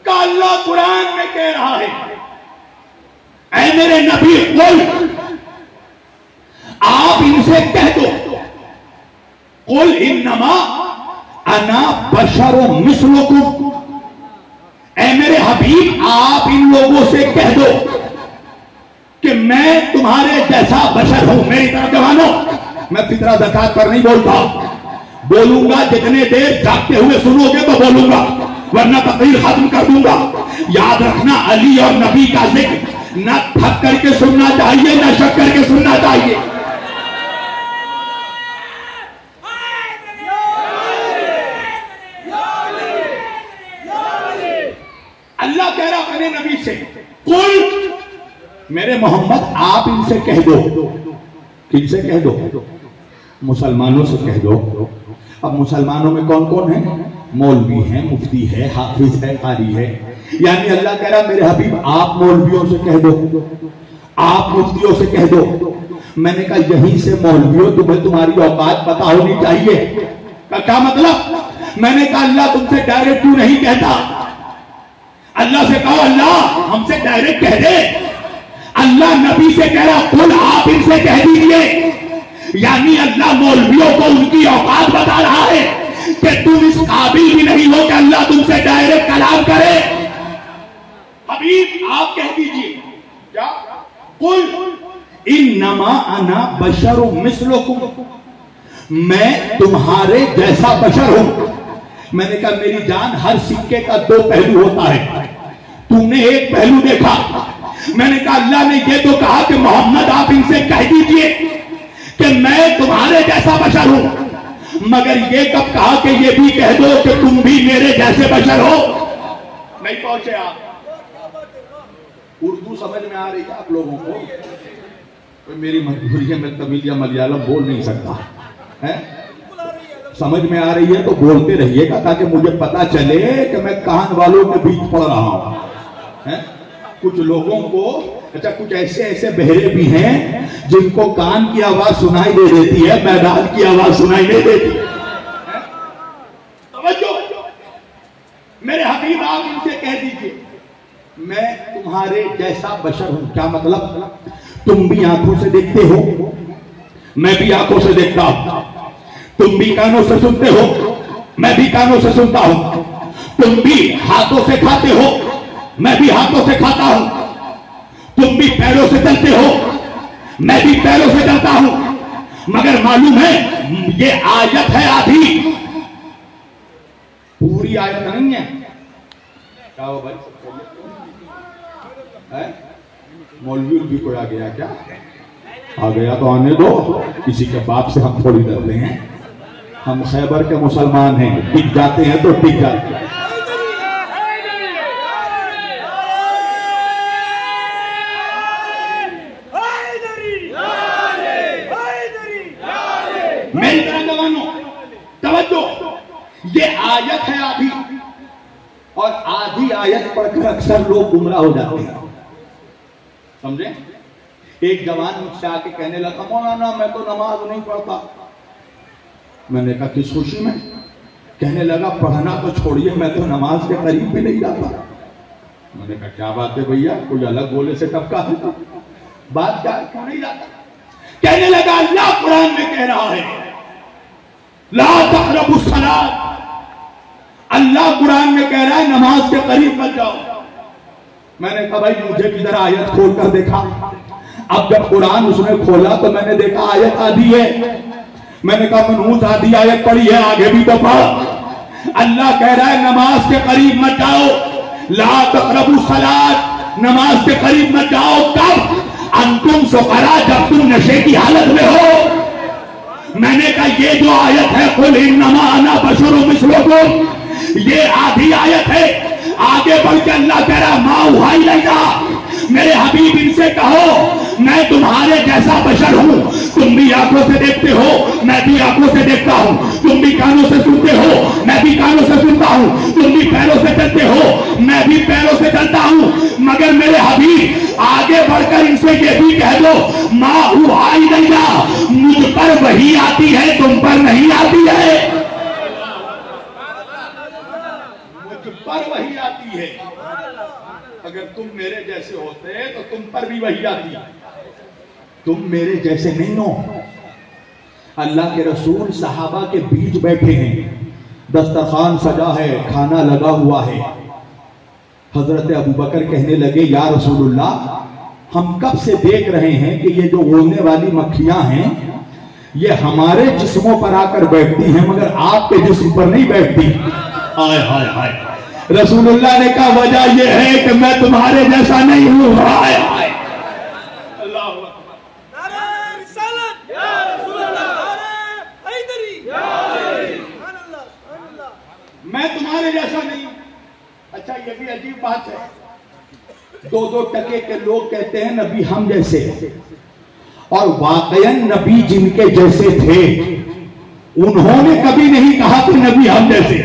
का अल्लाह कुरान में कह रहा है ऐ मेरे नबी कुल, आप इनसे कह दो कुल इन्नमा अना बशरुम मिस्लुकुम, ऐ मेरे हबीब आप इन लोगों से कह दो कि मैं तुम्हारे जैसा बशर हूं। मेरी तरफ जवानों, मैं फितरा ज़कात पर नहीं बोलता, बोलूंगा जितने देर जागते हुए सुनोगे तो बोलूंगा, वरना तकरीर खत्म कर दूंगा। याद रखना अली और नबी का जिक्र न थक करके सुनना चाहिए न शक करके सुनना चाहिए। अल्लाह कह रहा अपने नबी से कुल मेरे मोहम्मद आप इनसे कह दो। किनसे कह दो? मुसलमानों से कह दो। अब मुसलमानों में कौन कौन है? मौलवी है, मुफ्ती है, हाफिज है, कारी है। यानी अल्लाह कह रहा मेरे हबीब आप मौलवियों से कह दो, आप मुफ्तियों से कह दो। मैंने कहा यहीं से मौलवियों तुम्हें तुम्हारी औकात पता होनी चाहिए। क्या मतलब? मैंने कहा अल्लाह तुमसे डायरेक्ट क्यों नहीं कहता? अल्लाह से कहो अल्लाह हमसे डायरेक्ट कह दे। अल्लाह नबी से कह रहा खुद आप इनसे कह दीजिए। यानी अल्लाह मौलवियों को उनकी औकात बता रहा है कि तुम इस काबिल भी नहीं हो कि अल्लाह तुमसे डायरेक्ट कलाम करे। हबीब आप कह दीजिए क्या? कुल इन्नमा अना बशरुम मिस्लुकुम, मैं तुम्हारे जैसा बशर हूं। मैंने कहा मेरी जान हर सिक्के का दो पहलू होता है, तुमने एक पहलू देखा। मैंने कहा अल्लाह ने ये तो कहा कि मोहम्मद आप इनसे कह दीजिए कि मैं तुम्हारे जैसा बशर हूं, मगर ये कब कहा कि ये भी कह दो कि तुम भी मेरे जैसे बशर हो? नहीं पहुंचे आप। उर्दू समझ में आ रही है आप लोगों को? तो मेरी मजबूरी है, मैं तमिल या मलयालम बोल नहीं सकता है। समझ में आ रही है तो बोलते रहिएगा ताकि मुझे पता चले कि मैं कान वालों के बीच पड़ रहा हूं। कुछ लोगों को, अच्छा कुछ ऐसे ऐसे बहरे भी हैं जिनको कान की आवाज सुनाई दे देती है, मैदान की आवाज सुनाई नहीं देती। तवज्जो, मेरे हबीब आप इनसे कह दीजिए मैं तुम्हारे जैसा बशर हूं। क्या मतलब? तुम भी आंखों से देखते हो, मैं भी आंखों से देखता हूं। तुम भी कानों से सुनते हो, मैं भी कानों से सुनता हूं। तुम भी हाथों से खाते हो, मैं भी हाथों से खाता हूं। तुम भी पैरों से चलते हो, मैं भी पैरों से चलता हूं। मगर मालूम है ये आयत है आधी, पूरी आयत नहीं है। क्या हो भाई? मौलवी भी कोई आ गया क्या? आ गया तो आने दो, किसी के बाप से हम थोड़ी डरते हैं। हम खैबर के मुसलमान हैं, टिक जाते हैं तो टिक जाते हैं। मेरी तरह जवानों तवज्जो, ये आयत है आधी, और आधी आयत पढ़कर अक्सर लोग गुमराह हो जाते हैं। समझे? एक जवान मुझसे आके कहने लगा मौलाना मैं तो नमाज नहीं पढ़ता। मैंने कहा किस खुशी में? कहने लगा पढ़ना तो छोड़िए, मैं तो नमाज के करीब भी नहीं जाता। मैंने कहा क्या बात है भैया, कोई अलग बोले से टपका है तो बात क्या, क्यों नहीं जाता? कहने लगा अल्लाह कुरान में कह रहा है ला तक़रबुस सलात। अल्लाह कुरान में कह रहा है नमाज के करीब मत जाओ। मैंने कहा भाई मुझे किधर आयत खोल कर देखा। अब जब कुरान उसने खोला तो मैंने देखा आयत आधी है। मैंने कहा मनहूस आधी आयत पढ़ी है, आगे भी तो पढ़। अल्लाह कह रहा है नमाज के करीब मत जाओ, ला तक़रबुस सलात, नमाज के करीब मत जाओ। कब? अंतुम सुकरा, जब तुम नशे की हालत में हो। मैंने कहा ये जो आयत है कुल इन्नमा अना बशरुम मिस्लुकुम, ये आधी आयत है। आगे बढ़ के अल्लाह कह रहा माँ उहाई लगा, मेरे हबीब इनसे कहो मैं तुम्हारे जैसा बशर हूं। तुम भी आंखों से देखते हो, मैं भी आंखों से देखता हूं। तुम भी कानों से सुनते हो, मैं भी कानों से सुनता हूं। तुम भी पैरों से चलते हो, मैं भी पैरों से चलता हूं। मगर मेरे हबीब आगे बढ़कर इनसे ये भी कह दो माँ उहाई लगा, मुझ पर वही आती है, तुम पर नहीं आती है। मुझ पर वही आती है। अगर तुम मेरे जैसे होते तो तुम पर भी वही आती। तुम मेरे जैसे नहीं हो। अल्लाह के रसूल सहाबा के बीच बैठे हैं, दस्तरखान सजा है, खाना लगा हुआ है। हजरत अबू बकर कहने लगे या रसूलुल्लाह हम कब से देख रहे हैं कि ये जो उड़ने वाली मक्खियां हैं ये हमारे जिस्मों पर आकर बैठती हैं मगर आपके जिस्म पर नहीं बैठती। हाय हाय हाय। रसूलुल्लाह ने कहा वजह यह है कि मैं तुम्हारे जैसा नहीं हूं। हाय हाय। अल्लाह मैं तुम्हारे जैसा नहीं। अच्छा ये भी अजीब बात है, 2-2 टके के लोग कहते हैं नबी हम जैसे, और वाकईन नबी जिनके जैसे थे उन्होंने कभी नहीं कहा कि नबी हम जैसे।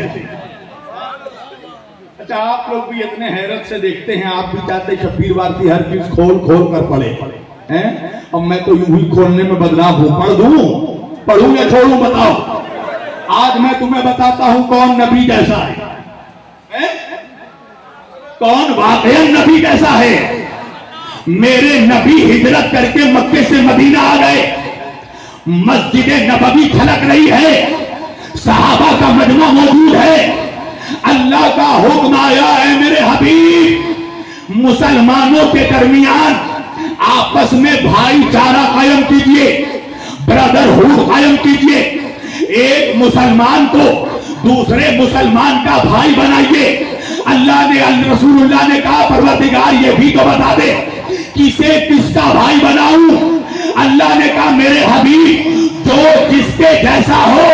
अच्छा आप लोग भी इतने हैरत से देखते हैं, आप भी चाहते शब्बीर वारसी हर चीज खोल खोल कर पढ़े हैं। अब मैं तो यूं ही खोलने में बदलाव हूं, पढ़ दूं, पढ़ूं या छोड़ूं बताओ। आज मैं तुम्हें बताता हूं कौन नबी जैसा है, कौन वाकई नबी जैसा है। मेरे नबी हिजरत करके मक्के से मदीना आ गए, मस्जिद नबवी छलक रही है, सहाबा का मजमा मौजूद है। अल्लाह का हुक्म आया है मेरे हबीब मुसलमानों के दरमियान आपस में भाईचारा कायम कीजिए, ब्रदरहुड कायम कीजिए। एक मुसलमान को दूसरे मुसलमान का भाई बनाइए। अल्लाह ने रसूलुल्लाह ने कहा परवरदिगार ये भी तो बता दे किसे किसका भाई बनाऊं। अल्लाह ने कहा मेरे हबीब जो जिसके जैसा हो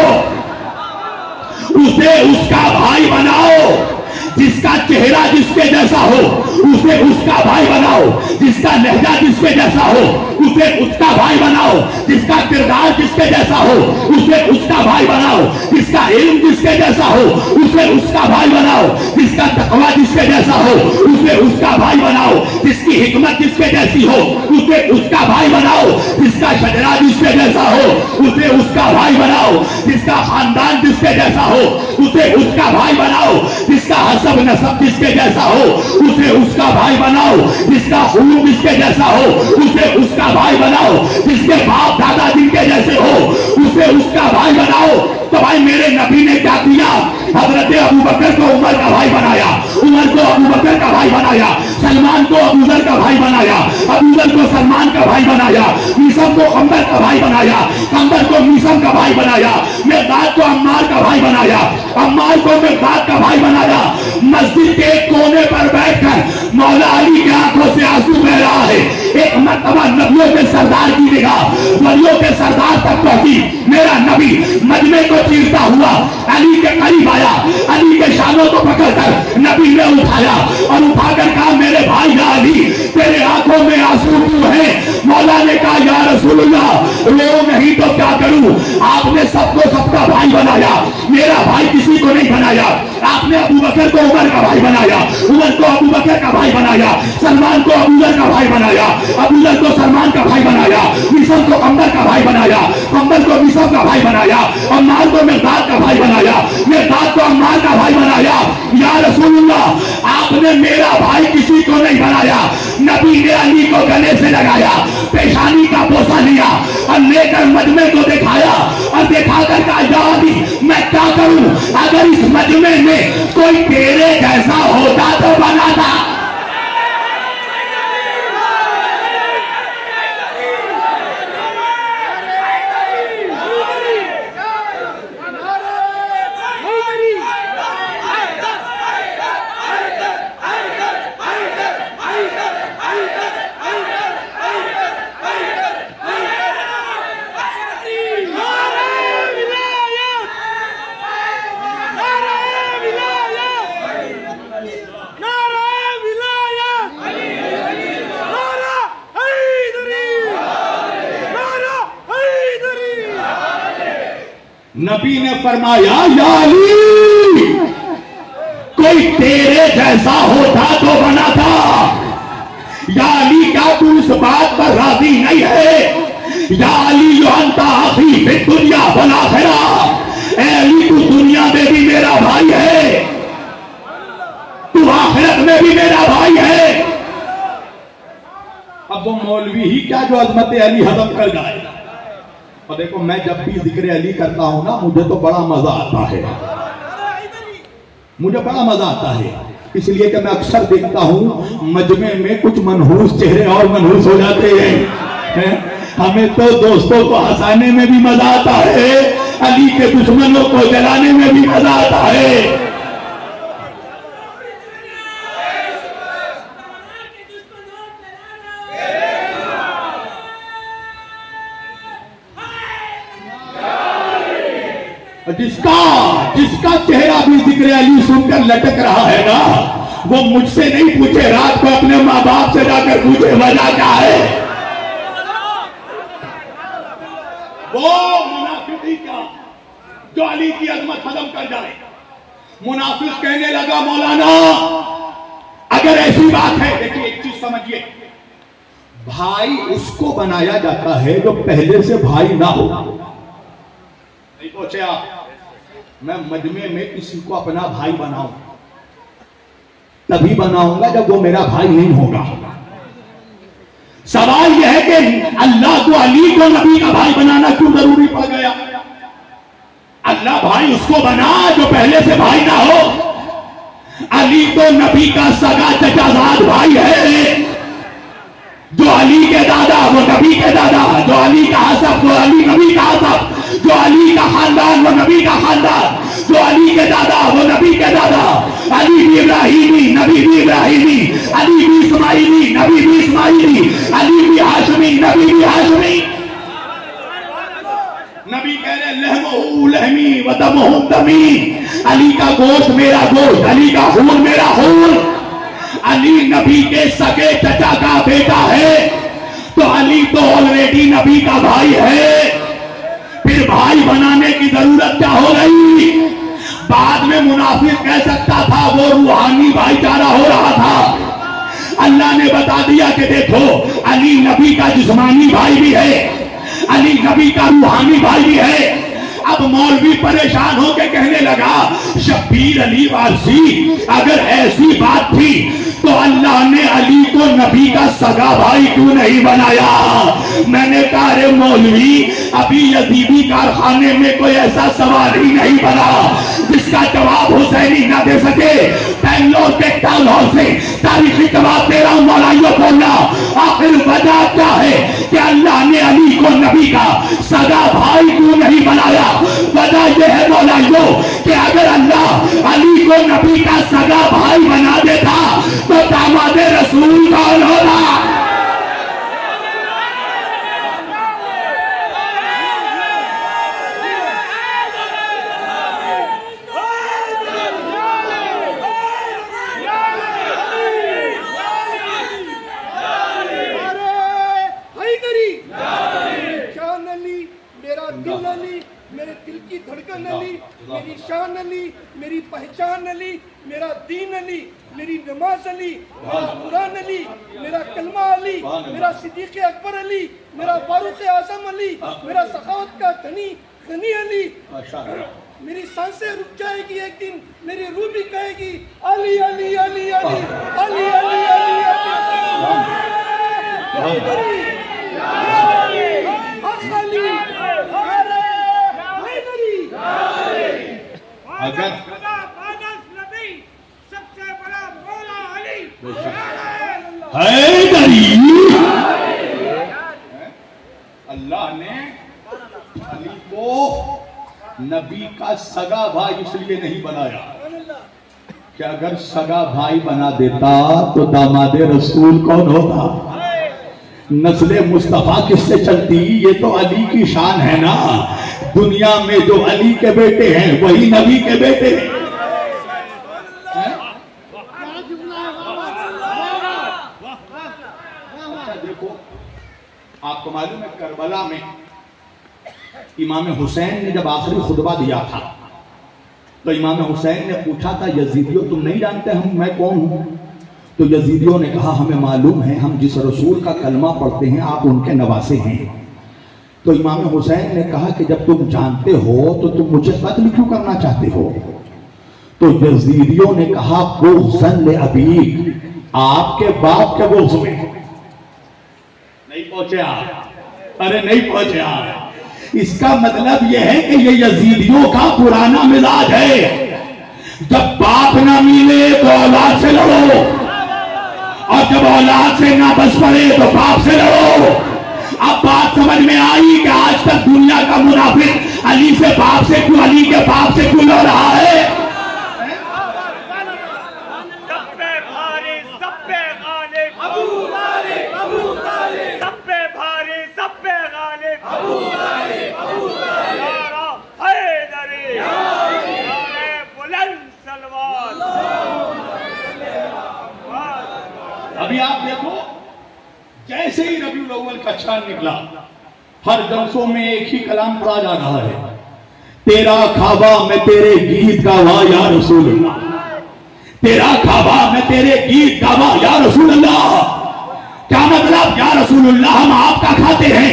उसे उसका भाई बनाओ। जिसका चेहरा जिसके जैसा हो उसे उसका भाई बनाओ। जिसका लहजा जिसके जैसा हो उसे उसका भाई बनाओ। जिसका किरदार जिसके जैसा हो उसे उसका भाई बनाओ। जिसका इल्म जिसके जैसा हो उसे उसका भाई बनाओ। जिसका तकवा जिसके जैसा हो उसे उसका भाई बनाओ। जिसकी हिकमत जिसके जैसी हो उसे उसका भाई बनाओ। जिसका शजरा जिसके जैसा हो उसे उसका भाई बनाओ। जिसका खानदान जिसके जैसा हो उसे उसका भाई बनाओ। जिसका हसब नसब जिसके जैसा हो उसे उसका भाई बनाओ। जिसका खून जिसके जैसा हो उसे उसका भाई बनाओ। जिसके बाप दादा जिनके जैसे हो उसे उसका भाई बनाओ। तो भाई मेरे नबी ने क्या किया? हजरत अबू बकर को उमर का भाई बनाया, उमर को अबू बकर का भाई बनाया, सलमान को अबू जर का भाई बनाया, अबू जर को सलमान का भाई बनाया, मीसम को कंबर का भाई बनाया, कंबर को मीसम का भाई बनाया, मिक़दाद को अम्मार का भाई बनाया, अम्मार को मिक़दाद का भाई बनाया। मस्जिद के एक कोने पर बैठकर मौला अली की आंखों से आंसू बह रहा है। एक मर्तबा नबियों के सरदार की निगाह वलियों के सरदार तक पहुंची। मेरा नबी मजमे को चीरता हुआ अली के करीब आया। अली के शानों को पकड़कर नबी ने उठाया और उठाकर कहा, मेरे भाई या अली, तेरे आंखों में आंसू क्यों है? मौला ने कहा, या रसूलुल्लाह, रो नहीं तो क्या करूं? आपने सबको सबका भाई बनाया, मेरा भाई किसी को नहीं बनाया। आपने अबू बकर को उमर का भाई बनाया, उमर को अबू बकर का भाई बनाया, सलमान को अबू जर का भाई बनाया, अबू जर को सलमान का भाई बनाया, मीसम को कंबर का भाई बनाया, कंबर को मीसम का भाई बनाया, अम्मार को मिक़दाद का भाई बनाया, मिक़दाद को अम्मार का भाई बनाया। या रसूलुल्लाह, आपने मेरा भाई किसी को नहीं बनाया। नबी ने अली को गले से लगाया, पेशानी का बोसा लिया और लेकर मजमे को दिखाया और दिखाकर कहा, या अली, मैं क्या करूं? अगर इस मजमे में कोई तेरे जैसा होता तो बनाता। नबी ने फरमाया, या अली, कोई तेरे जैसा होता तो बनाता। या अली, क्या तू इस बात पर राजी नहीं है? या अली, यो अंता अखी फिद दुनिया वल आखिरा, ए अली, तू दुनिया में भी मेरा भाई है, तू आखिरत में भी मेरा भाई है। अब वो मौलवी ही क्या जो अजमत अली हजम कर जाए। और देखो, मैं जब भी जिक्र अली करता हूं ना, मुझे तो बड़ा मजा आता है, मुझे बड़ा मजा आता है। इसलिए कि मैं अक्सर देखता हूं मजमे में कुछ मनहूस चेहरे और मनहूस हो जाते हैं। हमें तो दोस्तों को हंसाने में भी मजा आता है, अली के दुश्मनों को जलाने में भी मजा आता है। जिसका चेहरा भी जिक्र अली सुनकर लटक रहा है ना, वो मुझसे नहीं पूछे, रात को अपने माँ बाप से जाकर पूछे वजह क्या है। वो मुनाफिक ही क्या जो अली की अजमत खत्म कर जाए। मुनाफिक कहने लगा, मौलाना अगर ऐसी बात है, देखिए एक चीज समझिए, भाई उसको बनाया जाता है जो पहले से भाई ना हो। नहीं पूछे आप, मैं मजमे में किसी को अपना भाई बनाऊं तभी बनाऊंगा जब वो मेरा भाई नहीं होगा। सवाल यह है कि अल्लाह को अली को नबी का भाई बनाना क्यों जरूरी पड़ गया? अल्लाह भाई उसको बना जो पहले से भाई ना हो। अली तो नबी का सगा चचाजाद भाई है। जो अली के दादा वो नबी के दादा, जो अली का हसब वो अली नबी का हसब, जो अली का खानदान वो नबी का खानदान, जो अली के दादा वो नबी के दादा। अली भी इब्राहिमी, नबी भी इब्राहिमी, अली भी इस्माइली, नबी भी इस्माइली, अली भी हाशमी, नबी भी हाशमी। नबी कह रहे लहमहू लहमी व दमहू दमी, अली का गोश्त मेरा गोश्त, अली का खून मेरा खून। अली नबी के सगे चचा का बेटा है तो अली तो ऑलरेडी नबी का भाई है, फिर भाई बनाने की जरूरत क्या हो गई? बाद में मुनाफिक कह सकता था, वो रूहानी भाईचारा हो रहा था। अल्लाह ने बता दिया कि देखो अली नबी का जिस्मानी भाई भी है, अली नबी का रूहानी भाई भी है। अब मौलवी परेशान होकर कहने लगा, शब्बीर अली वारसी अगर ऐसी बात थी तो अल्लाह ने अली को नबी का सगा भाई क्यों नहीं बनाया? मैंने कहा अरे मौलवी, अभी यजीदी कारखाने में कोई ऐसा सवाल ही नहीं बना जिसका जवाब हुसैनी ना दे सके। बेंगलोर के टाउन हॉल से तारीखी जवाब दे रहा हूं मौलाइयों को ना, आखिर वजह क्या है कि अल्लाह ने अली को नबी का सगा भाई क्यों नहीं बनाया? वजह यह है मौलाइयों कि अगर अल्लाह अली को नबी का सगा भाई बना देता तो दामाद रसूल कौन होगा? मेरे दिल की धड़कन अली, मेरी शान अली, मेरी पहचान अली, मेरा दीन अली, मेरी नमाज अली, मेरा कुरान अली, मेरा कलमा अली, मेरा सिद्दीक़ अकबर अली, मेरा फारूक आज़म अली, मेरा सखावत का धनी गनी अली। मेरी सांसें रुक जाएगी एक दिन, मेरी रूह भी कहेगी अली अली अली अली अली अली अगर सबसे बड़ा मौला अली अल्लाह ने अली को नबी का सगा भाई इसलिए नहीं बनाया कि अगर सगा भाई बना देता तो दामाद रसूल कौन होता? नस्ले मुस्तफा किससे चलती? ये तो अली की शान है ना। दुनिया में जो अली के बेटे हैं वही नबी के बेटे हैं। अच्छा देखो, आपको मालूम है करबला में इमाम हुसैन ने जब आखिरी खुतबा दिया था तो इमाम हुसैन ने पूछा था, यजीदियों तुम नहीं जानते मैं कौन हूं? तो यजीदियों ने कहा हमें मालूम है, हम जिस रसूल का कलमा पढ़ते हैं आप उनके नवासे हैं। तो इमाम हुसैन ने कहा कि जब तुम जानते हो तो तुम मुझे कत्ल क्यों करना चाहते हो? तो यजीदियों ने कहा बुग़्ज़न ले अबीक, आपके बाप के बुग़्ज़ में। नहीं पहुंचे आप? अरे नहीं पहुंचे आप। इसका मतलब यह है कि ये यजीदियों का पुराना मिजाज है, जब बाप ना मिले तो औलाद से लड़ो, और जब औलाद से ना बस पड़े तो बाप से लड़ो। अब बात समझ में आई कि आज तक दुनिया का मुनाफिक अली से बाप से क्यों, अली के बाप से क्यों लड़ रहा है? अभी आप देखो, जैसे ही रबीउल अव्वल का चांद निकला, हर जलसों में एक ही कलाम पढ़ा जा रहा है, तेरा खाबा मैं तेरे गीत गावा या रसूल अल्लाह, तेरा खाबा मैं तेरे गीत गावा या रसूल अल्लाह। क्या मतलब? या रसूल अल्लाह, हम आपका खाते हैं,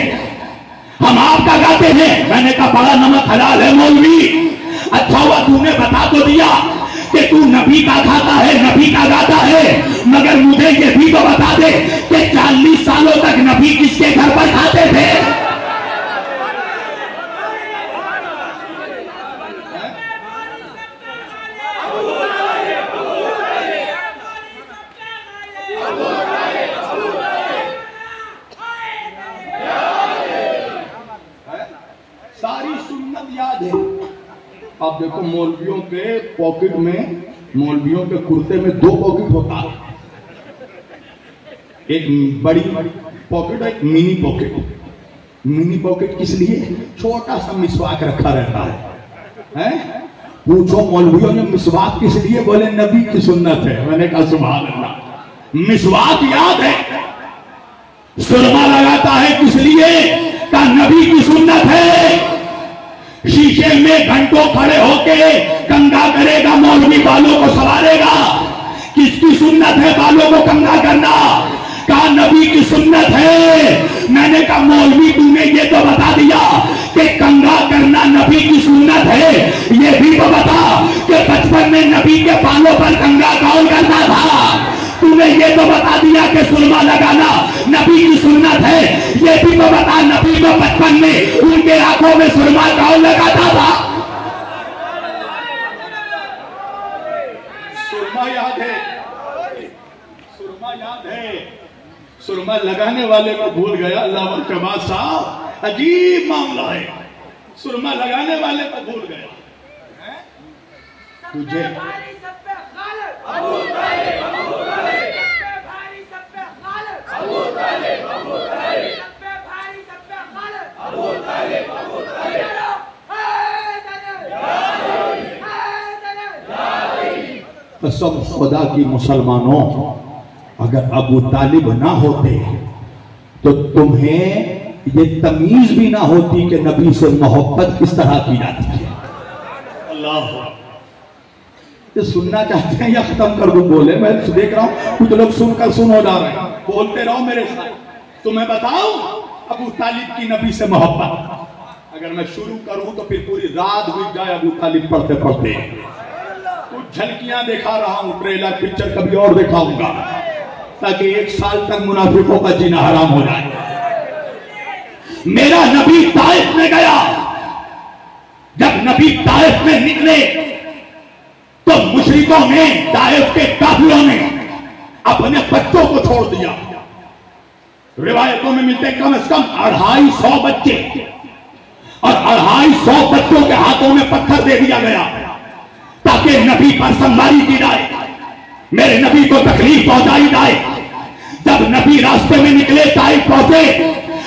हम आपका गाते हैं। मैंने कहा बड़ा नमक हलाल है मौलवी। अच्छा हुआ तूने बता तो दिया कि तू नबी का खाता है, नबी का गाता है, मगर मुझे ये भी तो बता दे कि 40 सालों तक नबी किसके घर पर खाते थे? सारी सुन्नत याद है। आप देखो मौलवियों के पॉकेट में, मौलवियों के कुर्ते में 2 पॉकेट होता है, एक बड़ी पॉकेट, एक मिनी पॉकेट। मिनी पॉकेट किस लिए? छोटा सा मिसवाक रखा रहता है? पूछो मौलवियों ने मिसवाक किस लिए? बोले नबी की सुन्नत है। मैंने कहा सुभान अल्लाह, मिसवाक याद है। सुरमा लगाता है किस लिए? का नबी की सुन्नत है। शीशे में घंटों खड़े होके कंघा करेगा, मौलवी बालों को सवारेगा। किसकी सुन्नत है बालों को कंघा करना? का नबी की सुन्नत है। मैंने कहा मौलवी तूने ये तो बता दिया कि कंघा करना नबी की सुन्नत है, ये भी तो बता कि बचपन में नबी के बालों पर कंघा कौन करता था? तूने ये तो बता दिया कि सुरमा लगाना नबी की सुन्नत है, ये भी तो बता नबी को बचपन में उनके आंखों में सुरमा कौन लगाता था? सुरमा याद है, सुरमा याद है। सुरमा लगाने वाले को भूल गया। अल्लाह जमात साहब, अजीब मामला है। सुरमा लगाने वाले को भूल गया। तुझे कसम खुदा की मुसलमानों, अगर अबू तालिब ना होते तो तुम्हें ये तमीज भी ना होती कि नबी से मोहब्बत किस तरह की जाती है। अल्लाह, ये सुनना चाहते हैं या खत्म कर दूं? बोले, मैं देख रहा हूं कुछ लोग सुनकर सुन हो जा रहे हैं। बोलते रहो मेरे साथ। तुम्हें बताओ अबू तालिब की नबी से मोहब्बत, अगर मैं शुरू करूं तो फिर पूरी रात बीत जाए अबू तालिब पढ़ते पढ़ते। कुछ झलकियां दिखा रहा हूं, ट्रेलर पिक्चर कभी और दिखाऊंगा, ताकि 1 साल तक मुनाफिकों का जीना हराम हो जाए। मेरा नबी ताइफ में गया। जब नबी ताइफ में निकले तो मुशरिकों ने, ताइफ के काफिरों ने अपने बच्चों को छोड़ दिया। रिवायतों में मिलते कम से कम 250 बच्चे, और 250 बच्चों के हाथों में पत्थर दे दिया गया ताकि नबी पर संवारी की जाए, मेरे नबी को तकलीफ पहुंचाई जाए। जब नबी रास्ते में निकले, ताइफ पहुंचे,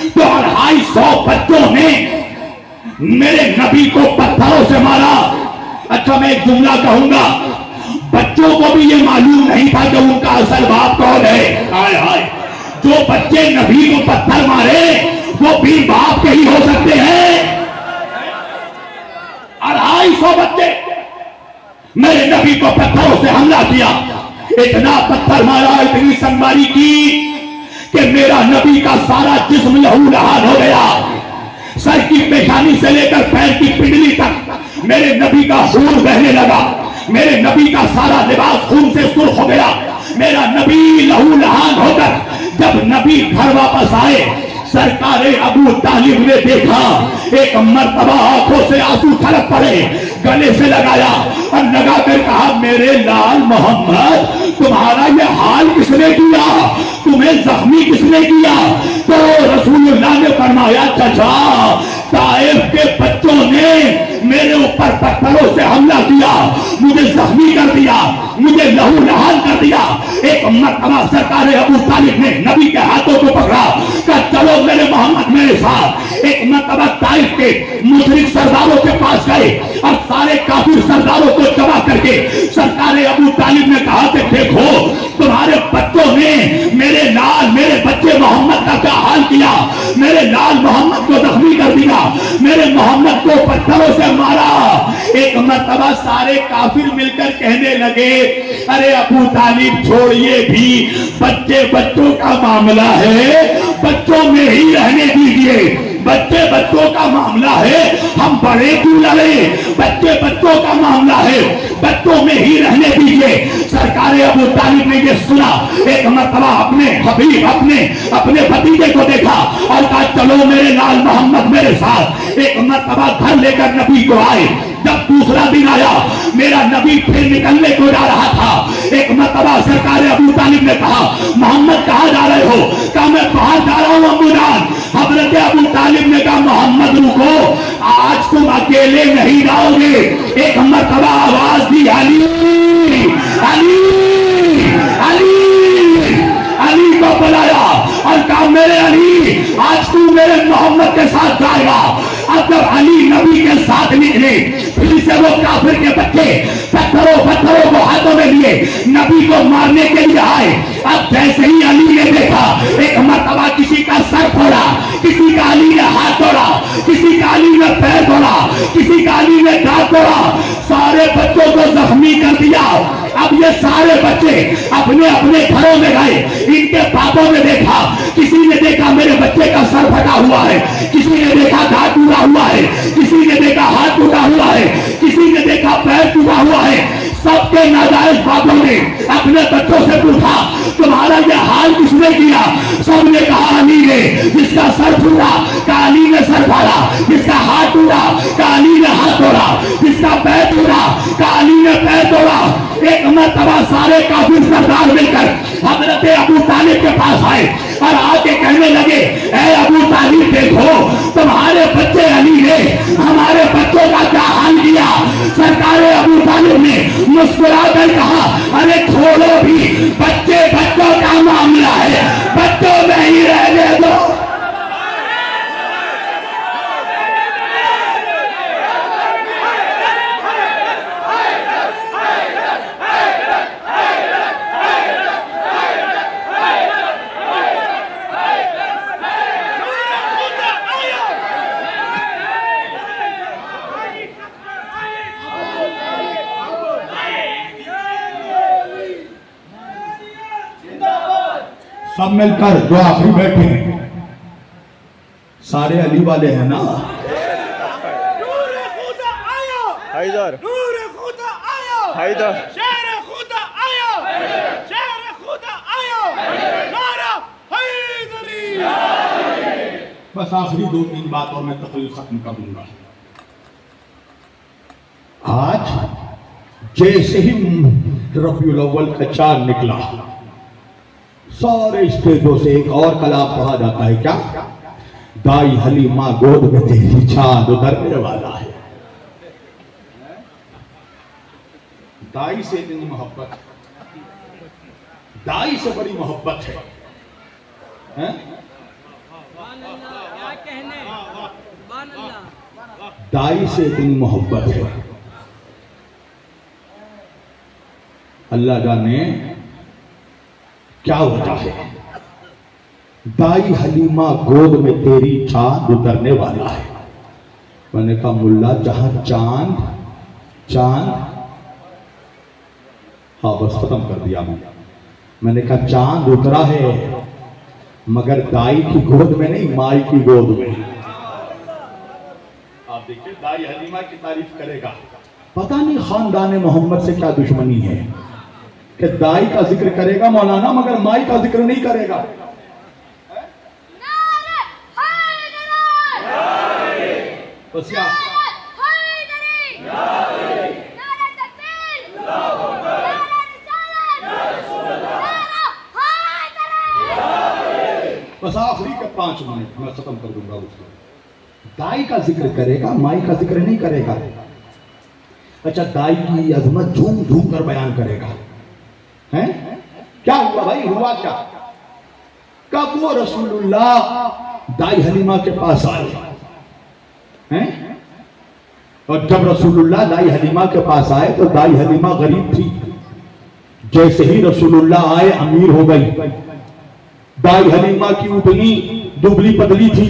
तो 250 बच्चों ने मेरे नबी को पत्थरों से मारा। अच्छा, मैं एक जुमला कहूंगा, बच्चों को भी ये मालूम नहीं था कि उनका असल बाप कौन है। हाय हाय, जो बच्चे नबी को पत्थर मारे वो भी बाप के ही हो सकते हैं। 250 बच्चे मेरे नबी को पत्थरों से हमला किया। इतना पत्थर मारा, इतनी संगवारी की कि मेरा नबी का सारा जिस्म लहू लहान हो गया। सर की पेशानी से लेकर पैर की पिंडली तक मेरे नबी का खून बहने लगा। मेरे नबी का सारा लिबास खून से सुर्ख हो गया। मेरा नबी लहू लहान होकर जब नबी घर वापस आए, सरकारे अबू तालिब ने देखा, एक मर्तबा आंखों से आंसू छलक पड़े, गले से लगाया और लगाकर कहा, मेरे लाल मोहम्मद, तुम्हारा ये हाल किसने किया? तुम्हें जख्मी किसने किया? तो रसूलुल्लाह ने फरमाया, चाचा, ताइफ के बच्चों ने मेरे ऊपर पत्थरों से हमला किया, मुझे जख्मी कर दिया, मुझे लहू लहान कर दिया। एक मर्तबा सरकार अबू तालिब ने नबी के हाथों को पकड़ा, कहा, चलो मेरे मोहम्मद मेरे साथ। एक मर्तबा ताइफ के मुशरिक सरदारों के पास गए और सारे काफिर सरदारों को जमा करके सरकार अबू तालिब ने कहा कि देखो, तुम्हारे बच्चों ने मेरे लाल, मेरे बच्चे मोहम्मद का क्या हाल किया। मेरे लाल मोहम्मद को जख्मी कर दिया, मेरे मोहम्मद को पत्थरों से मारा। एक मर्तबा सारे काफिर मिलकर कहने लगे, अरे अबू तालिब छोड़िए भी, बच्चे बच्चों का मामला है, बच्चों में ही रहने दीजिए। बच्चे बच्चों का मामला है, हम बड़े क्यों लड़े? बच्चे बच्चों का मामला है, बच्चों में ही रहने दीजिए। सरकार अबू तालिब ने ये सुना। एक मर्तबा अपने हबीब, अपने भतीजे को देखा और कहा, चलो मेरे लाल मोहम्मद मेरे साथ। एक मर्तबा घर लेकर नबी को आए। जब दूसरा दिन आया, मेरा नबी फिर निकलने को जा रहा था। एक मर्तबा सरकार अबू तालिब ने कहा, मोहम्मद कहाँ जा रहे हो? कहा, मैं बाहर जा रहा हूँ अबू जान। हजरत अबू तालिब ने कहा, मोहम्मद रुको, आज तुम अकेले नहीं जाओगे। एक मर्तबा आवाज दी, अली अली अली। अली को बुलाया और कहा, मेरे अली, आज तू मेरे मोहम्मद के साथ जाएगा। अब जब अली नबी के साथ निकले, फिर से वो काफिर के बच्चे को मारने के लिए आए। अब जैसे ही अली ने देखा, एक मर्तबा किसी का सर फोड़ा, किसी का अली ने हाथ तोड़ा, किसी का अली ने पैर तोड़ा, किसी का अली ने दांत तोड़ा, सारे बच्चों को जख्मी कर दिया। अब ये सारे बच्चे अपने अपने घरों में गए। इनके बापों ने देखा, किसी ने देखा मेरे बच्चे का सर फटा हुआ है, किसी ने देखा दांत टूटा हुआ है, किसी ने देखा हाथ टूटा हुआ है, किसी ने देखा पैर टूटा हुआ है। सबके नाजायज बापों ने अपने बच्चों से पूछा, तुम्हारा यह हाल किसने किया? सबने कहा अली ने। जिसका सर टूटा का अली ने सर फाड़ा, जिसका हाथ टूटा का अली ने हाथ तोड़ा, जिसका पैर टूटा का अली ने पैर तोड़ा। एक मर्तबा सारे काफिर सरदार मिलकर हजरत अबू तालिब के पास आए और आके कहने लगे, ऐ अबू तालिब देखो, तुम्हारे बच्चे अली ने हमारे बच्चों का क्या हाल किया। सरकार अबू तालिब ने मुस्कुरा कर कहा, अरे छोड़ो भी, बच्चे बच्चों का मामला है, बच्चों में ही रहने दो। सब मिलकर जो आखिरी बैठे हैं सारे अली वाले हैं ना। हैदर हैदर शेर खुदा आया, शेर खुदा आया, नारा हैदरी। बस आखिरी 2-3 बात और मैं तकरीर खत्म कर दूंगा। आज जैसे ही रबीउल अव्वल का चांद निकला, सारे स्टेजों से एक और कलाम पढ़ा जाता है, क्या? दाई हलीमा गोद में तेरी चांद उतरने वाला है। दाई से इतनी मोहब्बत, दाई से बड़ी मोहब्बत है? दाई से इतनी मोहब्बत है, अल्लाह जाने क्या होता है। दाई हलीमा गोद में तेरी चांद उतरने वाला है। मैंने कहा मुल्ला, जहां चांद चांद, हाँ बस खत्म कर दिया मैंने कहा चांद उतरा है मगर दाई की गोद में नहीं, माई की गोद में। आप देखिए दाई हलीमा की तारीफ करेगा। पता नहीं खानदान मोहम्मद से क्या दुश्मनी है कि दाई का जिक्र करेगा मौलाना मगर माई का जिक्र नहीं करेगा। बस क्या बस आखिरी के 5 मिनट मैं खत्म कर दूंगा उसको। दाई का जिक्र करेगा, माई का जिक्र नहीं करेगा। अच्छा, दाई की अजमत झूम झूम कर बयान करेगा। हैं? क्या हुआ भाई, हुआ क्या? कब वो रसूलुल्लाह दाई हलीमा के पास आए हैं? और जब रसूलुल्लाह दाई हलीमा के पास आए तो दाई हलीमा गरीब थी। जैसे ही रसूलुल्लाह आए अमीर हो गई। दाई हलीमा की उतनी दुबली पतली थी,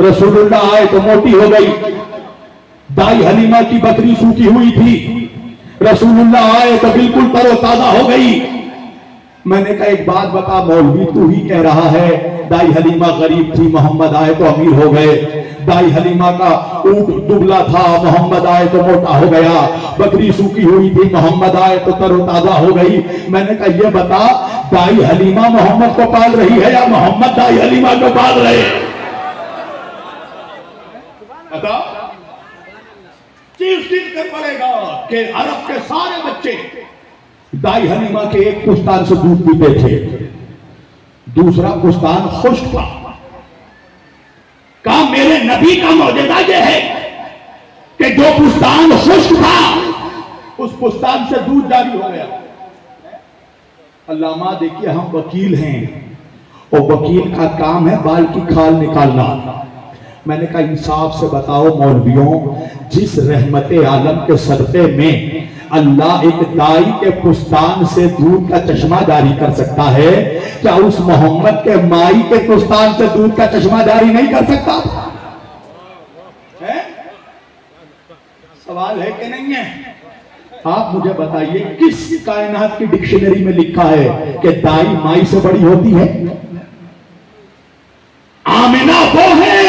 रसूलुल्लाह आए तो मोटी हो गई। दाई हलीमा की बकरी सूखी हुई थी, रसूलुल्लाह आए तो बिल्कुल तरोताजा हो गई। मैंने कहा एक बात बता मौलवी, तू ही कह रहा है दाई हलीमा गरीब थी, मोहम्मद आए तो अमीर हो गए। दाई हलीमा का ऊंट दुबला था, मोहम्मद आए तो मोटा हो गया। बकरी सूखी हुई थी, मोहम्मद आए तो तरोताजा हो गई। मैंने कहा ये बता, दाई हलीमा मोहम्मद को पाल रही है या मोहम्मद दाई हलीमा को पाल रहे? बता। चीफ कर पड़ेगा कि अरब के सारे बच्चे दाई हलीमा के एक कुस्तान से दूध पीते थे, दूसरा कुस्तान खुश्क था। कहा मेरे नबी का मौजूदा यह है कि जो कुस्तान खुश्क था उस कुस्तान से दूध जारी हो गया। अल्लामा देखिए, हम वकील हैं और वकील का काम है बाल की खाल निकालना। मैंने कहा इंसाफ से बताओ मौलवियों, जिस रहमत आलम के सदक़े में अल्लाह एक दाई के पुस्तान से दूध का चश्मा जारी कर सकता है, क्या उस मोहम्मद के माई के पुस्तान से दूध का चश्मा जारी नहीं कर सकता है? सवाल है कि नहीं है? आप मुझे बताइए किस कायनात की डिक्शनरी में लिखा है कि दाई माई से बड़ी होती है? आमिना वो है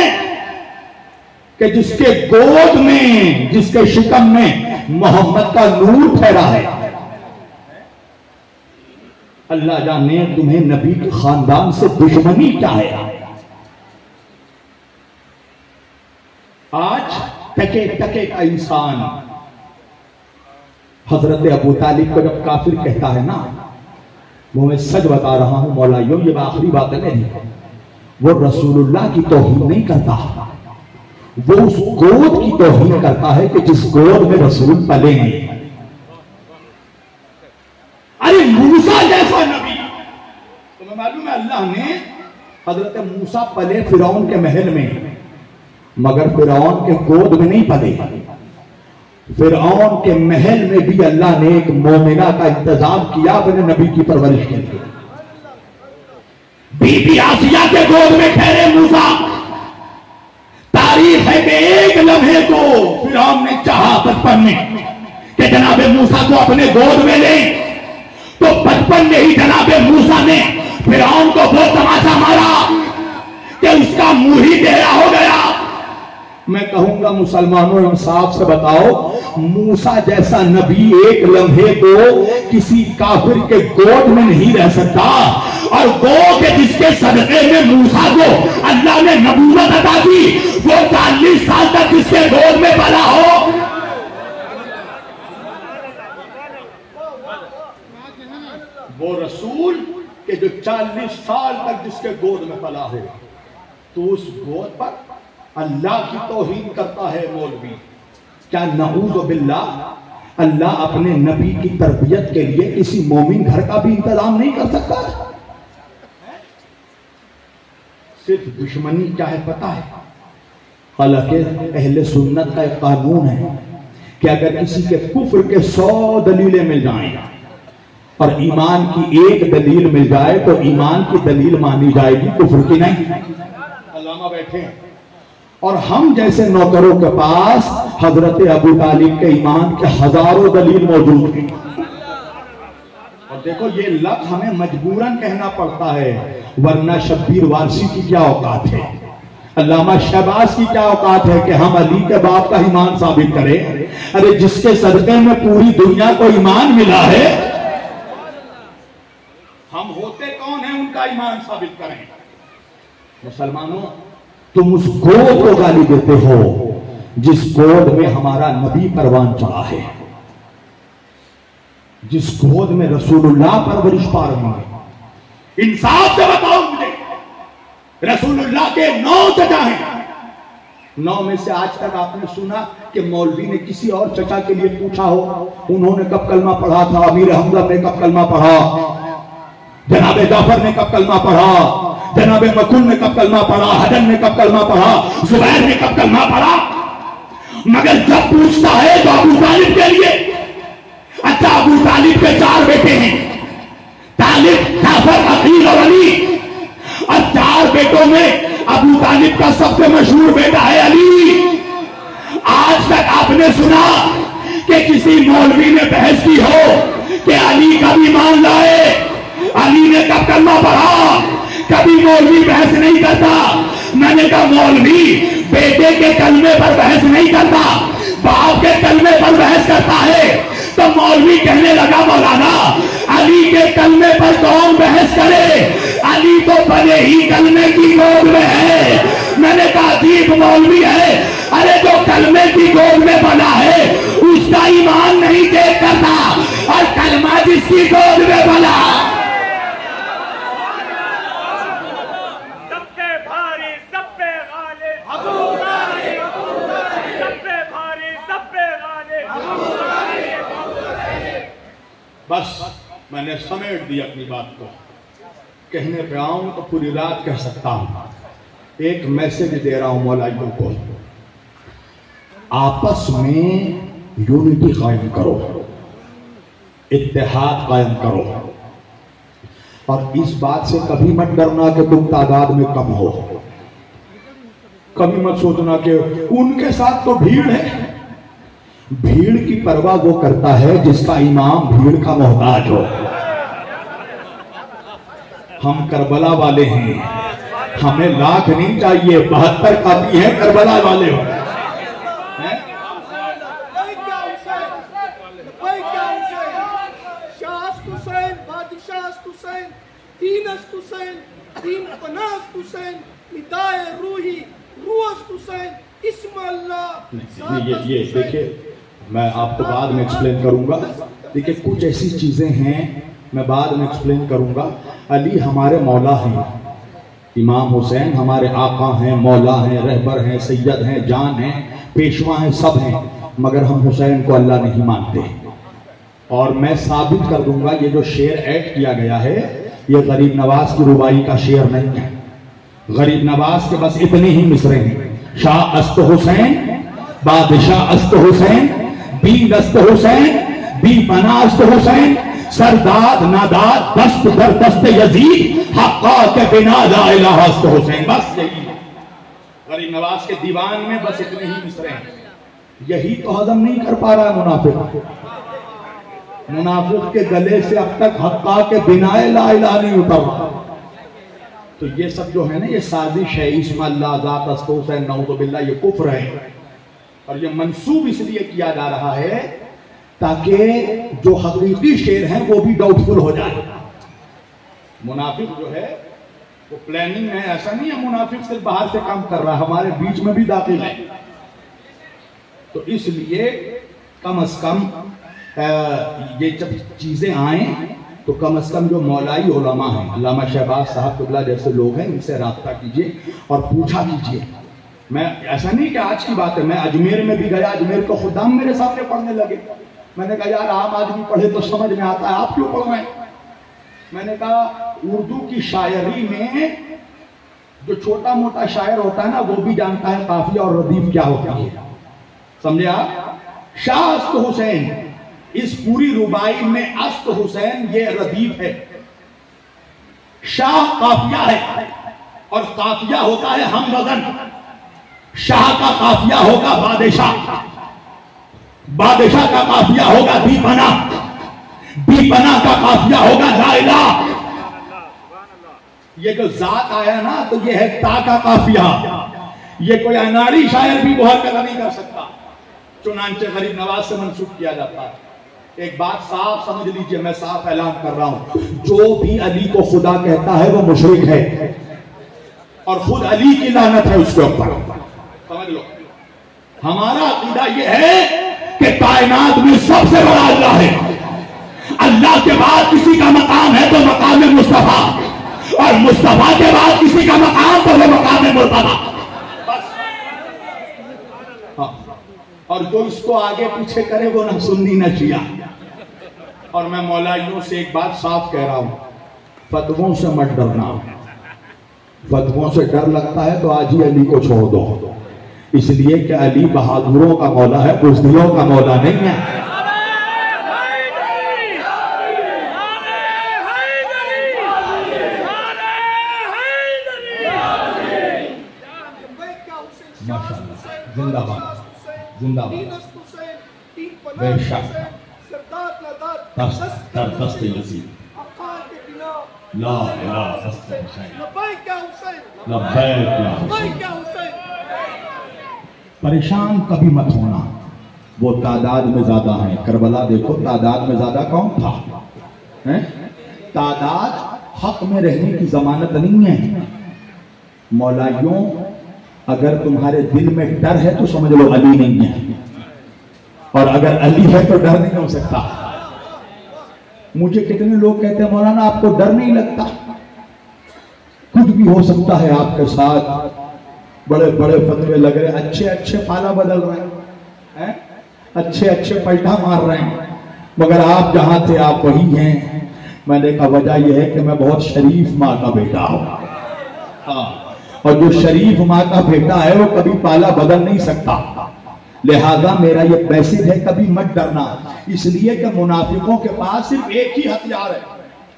कि जिसके गोद में, जिसके शिकम में मोहम्मद का नूर ठहरा है। अल्लाह जाने तुम्हें नबी के खानदान से दुश्मनी क्या है। आज टके टके का इंसान हजरत अबू तालिब को जब काफिर कहता है ना, वो मैं सच बता रहा हूं मौलाइयों, ये आखिरी बात नहीं, वो रसूलुल्लाह की तौहीन नहीं करता, वो उस गोद की तौहीन करता है कि जिस गोद में रसूल पले हैं। अरे मूसा जैसा नबी, तुम्हें मालूम है अल्लाह ने हजरत मूसा पले फिरौन के महल में, मगर फिरौन के गोद में नहीं पले। फिरौन के महल में भी अल्लाह ने एक मोमिना का इंतजाम किया अपने नबी की परवरिश के लिए। बीबी आसिया के गोद में ठहरे मूसा। तारीफ है कि एक लम्हे को फिरौन ने चाहा बचपन में कि जनाबे मूसा को अपने गोद में ले, तो बचपन में ही जनाबे मूसा ने फिरौन को वो तमाचा मारा कि उसका मुंह ही टेढ़ा हो गया। मैं कहूंगा मुसलमानों इंसाफ से बताओ, मूसा जैसा नबी एक लम्हे को किसी काफिर के गोद में नहीं रह सकता, और वो के जिसके सदके में मूसा को अल्लाह ने नबूवत अता की, वो 40 साल तक जिसके गोद में पला हो। वो रसूल के जो 40 साल तक जिसके गोद में पला हो, तो उस गोद पर अल्लाह की तौहीन करता है मौलवी। क्या नऊज़ बिल्लाह अल्लाह अपने नबी की तरबियत के लिए किसी मोमिन घर का भी इंतजाम नहीं कर सकता? सिर्फ दुश्मनी क्या है पता है? हालांकि अहले सुन्नत का एक कानून है कि अगर किसी के कुफ्र के 100 दलीलें मिल जाएं और ईमान की एक दलील मिल जाए तो ईमान की दलील मानी जाएगी, कुफ्र की नहीं। अल्लामा बैठे हैं और हम जैसे नौकरों के पास हजरत अबू तालिब के ईमान के हजारों दलील मौजूद हैं। और देखो ये लफ्ज हमें मजबूरन कहना पड़ता है, वरना शब्बीर वारसी की क्या औकात है, अल्लामा शहबाज की क्या औकात है कि हम अली के बाप का ईमान साबित करें। अरे जिसके सदके में पूरी दुनिया को ईमान मिला है, हम होते कौन है उनका ईमान साबित करें। मुसलमानों, तुम उस गोद को गाली देते हो जिस गोद में हमारा नबी परवान चढ़ा है, जिस गोद में रसूलुल्लाह परवरिश पा रहे हैं। इंसाफ से बताओ मुझे, रसूलुल्लाह के 9 चचा हैं, 9 में से आज तक आपने सुना कि मौलवी ने किसी और चचा के लिए पूछा हो उन्होंने कब कलमा पढ़ा था, अमीर हमजा ने कब कलमा पढ़ा, जनाबे जाफर ने कब कलमा पढ़ा, जनाबे मकुन ने कब कलमा पढ़ा, हजन ने कब कलमा पढ़ा, जुबैर ने कब कलमा पढ़ा। मगर जब पूछता है तो अबू तालिब के लिए, अच्छा अबू तालिब के 4 बेटे हैं, तालिब, जाफर, अकील और अली, और 4 बेटों में अबू तालिब का सबसे मशहूर बेटा है अली। आज तक आपने सुना कि किसी मौलवी ने बहस की हो कि अली कब ईमान लाए, अली ने कब कलमा पढ़ा? कभी मौलवी बहस नहीं करता। मैंने कहा मौलवी बेटे के कलमे पर बहस नहीं करता, बाप के कलमे पर बहस करता है। तो मौलवी कहने लगा मौलाना अली के कलमे पर कौन बहस करे, अली तो भले ही कलमे की गोद में है। मैंने कहा अजीब मौलवी है, अरे जो कलमे की गोद में बना है उसका ईमान नहीं चेक करता, और कलमा जिसकी गोद में बना बस मैंने समेट दी अपनी बात को। कहने पे आऊं तो पूरी रात कह सकता हूं। एक मैसेज दे रहा हूं मौलाइयों को, आपस में यूनिटी कायम करो। इत्तेहाद कायम करो। और इस बात से कभी मत डरना कि तुम तादाद में कम हो। कभी मत सोचना कि उनके साथ तो भीड़ है। भीड़ की परवाह वो करता है जिसका इमाम भीड़ का मोहताज हो। हम करबला वाले हैं, हमें लाख नहीं चाहिए, 72 काफी है करबला वाले हो। ये देखिए, मैं आपको बाद में एक्सप्लेन करूंगा। देखिए कुछ ऐसी चीजें हैं मैं बाद में एक्सप्लेन करूंगा। अली हमारे मौला हैं, इमाम हुसैन हमारे आका हैं, मौला हैं, रहबर हैं, सैयद हैं, जान हैं, पेशवा हैं, सब हैं, मगर हम हुसैन को अल्लाह नहीं मानते। और मैं साबित कर दूंगा ये जो शेर ऐड किया गया है ये गरीब नवाज की रुबाई का शेर नहीं है। गरीब नवाज के बस इतने ही मिसरे हैं। शाह अस्त हुसैन, बादशाह अस्त हुसैन, बी दस्त हुसैन, बी बना अस्त हुसैन, सरदाद नादाद दस्त दर दस्त यजीद, हक्का के बिना ला इलाहा अस्त हुसैन। बस यही गरीब नवाज के दीवान में बस इतने ही मिसरे हैं। यही तो हजम नहीं कर पा रहा है मुनाफिक। मुनाफिक के गले से अब तक हक्का के बिना ला इलाहा नहीं उतर रहा। तो ये सब जो है ना ये साजिश है, इसमें अल्लाह ज़ात अस्त हुसैन नऊज़ु बिल्लाह, ये कुफ्र है। और ये मंसूब इसलिए किया जा रहा है ताकि जो हकीकी शेर हैं वो भी डाउटफुल हो जाए। मुनाफिक जो है वो प्लानिंग है, ऐसा नहीं है मुनाफिक सिर्फ बाहर से काम कर रहा है, हमारे बीच में भी दाखिल है। तो इसलिए कम से कम ये जब चीजें आए तो कम से कम जो मौलाई उलमा हैं, अल्लामा शहबाज साहब कुबला जैसे लोग हैं, इनसे राब्ता कीजिए और पूछा कीजिए। मैं ऐसा नहीं कि आज की बात है, मैं अजमेर में भी गया, अजमेर को खुदाम मेरे सामने पढ़ने लगे। मैंने कहा यार आम आदमी पढ़े तो समझ में आता है, आप क्यों पढ़ रहे हैं? मैंने कहा उर्दू की शायरी में जो छोटा मोटा शायर होता है ना वो भी जानता है काफिया और रदीफ क्या होती है, समझे आप? शाह अस्त हुसैन, इस पूरी रुबाई में अस्त हुसैन ये रदीफ है, शाह काफिया है और काफिया होता है हम वजन। शाह का काफिया होगा बादशाह, बादशाह का काफिया होगा दीपना, दीपना का काफिया होगा लाइला। ये जो जात आया ना तो ये है ता का काफिया। ये कोई अनाड़ी शायर भी वो हरकत नहीं कर सकता, चुनांचे गरीब नवाज से मंसूब किया जाता है। एक बात साफ समझ लीजिए, मैं साफ ऐलान कर रहा हूं, जो भी अली को खुदा कहता है वो मुशरिक है और खुद अली की लानत है उसके ऊपर, समझ लो। हमारा अकीदा ये है कि कायनात में सबसे बड़ा अल्लाह है, अल्लाह के बाद किसी का मकाम है तो मकाम मुस्तफा, और मुस्तफा के बाद किसी का मकाम तो वो मकाम मुर्तदा। और जो इसको आगे पीछे करे वो ना सुन्नी ना शिया। और मैं मौलाइयों से एक बात साफ कह रहा हूं, फतवों से मत डरना। फतवों से डर लगता है तो आज ही अली को छोड़ दो, इसलिए कि अली बहादुरों का मौला है, बुज़दिलों का मौला नहीं है। जिंदाबाद जिंदाबाद, बेशक दस्त यजीद ला इलाहा लब्बैक या हुसैन। परेशान कभी मत होना, वो तादाद में ज्यादा है। करबला देखो तादाद में ज्यादा कौन था, हैं? तादाद हक में रहने की जमानत नहीं है। मौलाइयों अगर तुम्हारे दिल में डर है तो समझ लो अली नहीं है, और अगर अली है तो डर नहीं हो सकता। मुझे कितने लोग कहते हैं मौलाना आपको डर नहीं लगता? कुछ भी हो सकता है आपके साथ, बड़े बड़े फतवे लग रहे, अच्छे अच्छे पाला बदल रहे हैं, अच्छे अच्छे पलटा मार रहे हैं, मगर आप जहां थे आप वही हैं। मैंने कहा वजह यह है कि मैं बहुत शरीफ माँ का बेटा हूं। हाँ, और जो शरीफ माँ का बेटा है वो कभी पाला बदल नहीं सकता। लिहाजा मेरा ये मैसेज है, कभी मत डरना, इसलिए कि मुनाफिकों के पास सिर्फ एक ही हथियार है,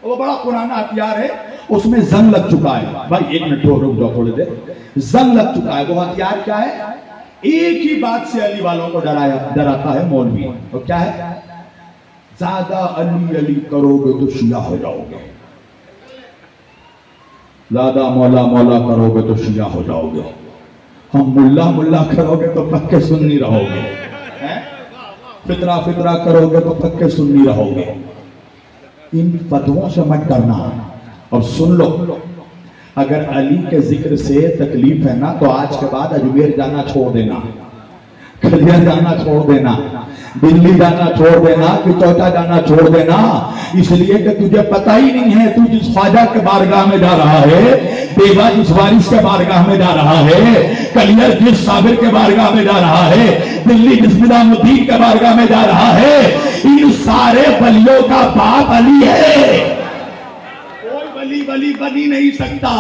वो बड़ा पुराना हथियार है, उसमें जंग लग चुका है। भाई एक मिनट रुक जाओ थोड़ी देर, जंग लग चुका है। वो हथियार क्या है? एक ही बात से अली वालों को डराता है मौलवी, तो क्या है? ज्यादा अली अली करोगे तो शिया हो जाओगे, ज्यादा मौला मौला करोगे तो शिया हो जाओगे, हम मुल्ला मुल्ला करोगे तो पक्के सुन्नी रहोगे, फितरा फितरा करोगे तो पक्के सुन्नी रहोगे। इन फतवों से मत डरना। और सुन लो, अगर अली के जिक्र से तकलीफ है ना तो आज के बाद अजमेर जाना छोड़ देना, खलिया जाना छोड़ देना, दिल्ली जाना छोड़ देना, किचौटा जाना छोड़ देना, इसलिए कि तुझे पता ही नहीं है तू जिस ख्वाजा के बारगाह में जा रहा है, देवा जिस वारिस के बारगाह में जा रहा है, कलियर जिस साबिर के बारगाह में जा रहा है, दिल्ली जिस निजामुद्दीन के बारगाह में जा रहा है, इन सारे वलियों का बाप अली है। कोई वली वली बनी नहीं सकता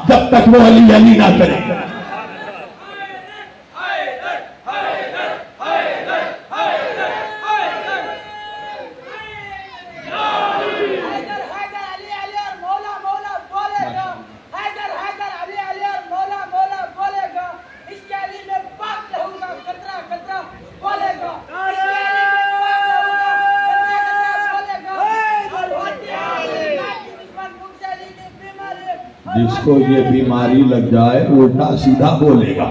जब तक वो अली अली ना करे। जिसको ये बीमारी लग जाए उल्टा सीधा बोलेगा।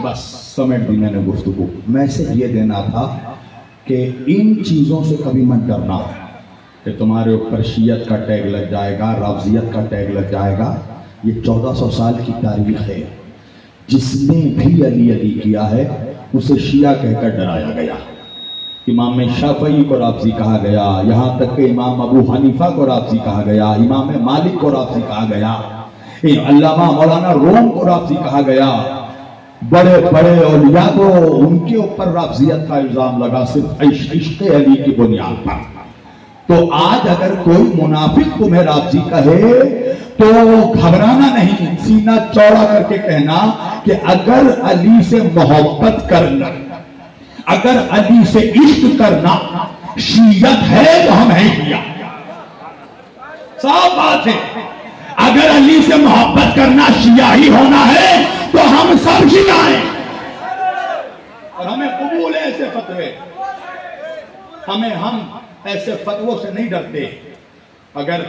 बस समेट दी मैंने गुफ्तगू। मैसेज ये देना था कि इन चीजों से कभी मत डरना कि तुम्हारे ऊपर शियत का टैग लग जाएगा, रावजियत का टैग लग जाएगा। ये 1400 साल की तारीख है। जिसने भी अली अली किया है उसे शिया कहकर डराया गया। इमाम शाफई को रावजी कहा गया, यहाँ तक कि इमाम अबू हनीफा को रावजी कहा गया, इमाम मालिक को रावजी कहा गया, अल्लामा मौलाना रोम को रावजी कहा गया। बड़े बड़े औलिया को उनके ऊपर रावजियत का इल्जाम लगा सिर्फ इश्क़ अली की बुनियाद पर। तो आज अगर कोई मुनाफिक तुम्हें रावजी कहे तो घबराना नहीं, सीना चौड़ा करके कहना कि अगर अली से मोहब्बत करना, अगर अली से इश्क करना शियत है तो हम हैं शिया। साफ बात है, अगर अली से मोहब्बत करना शिया ही होना है तो हम सब शिया हैं और हमें कबूल है ऐसे फतवे। हम ऐसे फतवों से नहीं डरते। अगर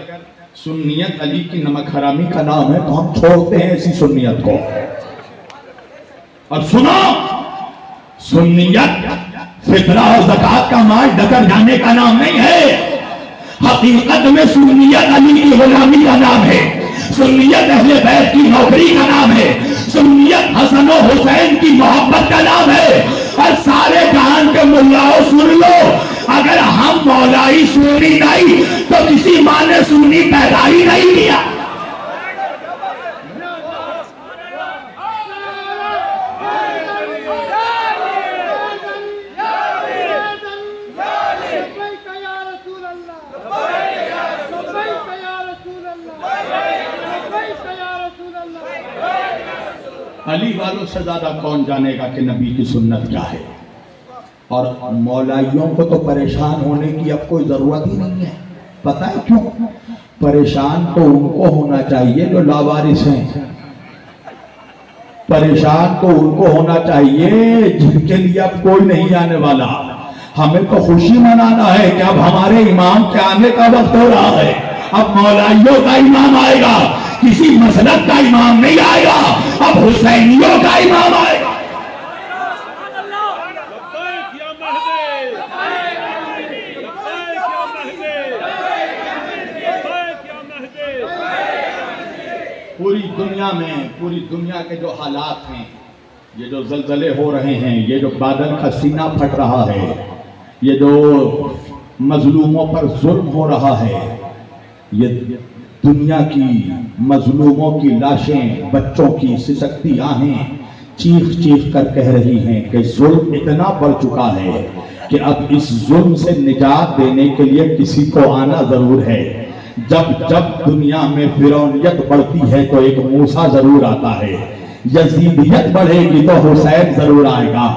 सुन्नियत अली की नमक हरामी का नाम है तो हम छोड़ते हैं ऐसी सुन्नियत को। और सुनो, सुन्नियत फितरा और ज़कात का माल डकर जाने का नाम नहीं है। हकीकत में सुन्नियत अली की गुलामी का नाम है, सुन्नियत अहले बैत की नौकरी का नाम है, सुन्नियत हसन और हुसैन की मोहब्बत का नाम है। और सारे जहान के मुल्लाओं सुन लो, अगर हम मौलाई सुन्नी नहीं तो किसी माँ ने सुन्नी पैदा ही नहीं किया। अली वालों से ज्यादा कौन जानेगा कि नबी की सुन्नत क्या है। और मौलाइयों को तो परेशान होने की अब कोई जरूरत ही नहीं है। पता है क्यों? परेशान तो उनको होना चाहिए जो लावारिस हैं, परेशान तो उनको होना चाहिए जिनके लिए अब कोई नहीं आने वाला। हमें तो खुशी मनाना है कि अब हमारे इमाम के आने का वक्त हो रहा है। अब मौलाइयों का इमाम आएगा, किसी मसलक का इमाम नहीं आएगा, अब हुसैनियों का इमाम आएगा। पूरी दुनिया के जो हालात हैं, ये जो जलजले हो रहे हैं, ये जो बादल का सीना फट रहा है, ये जो मजलूमों पर जुल्म हो रहा है, ये दुनिया की मजलूमों की लाशें, बच्चों की सिसकती आहें, चीख चीख कर कह रही हैं कि जुल्म इतना बढ़ चुका है कि अब इस जुल्म से निजात देने के लिए किसी को आना जरूर है। जब जब दुनिया में फिरौनियत बढ़ती है तो एक मूसा जरूर आता है, यजीदियत बढ़ेगी तो हुसैन जरूर आएगा।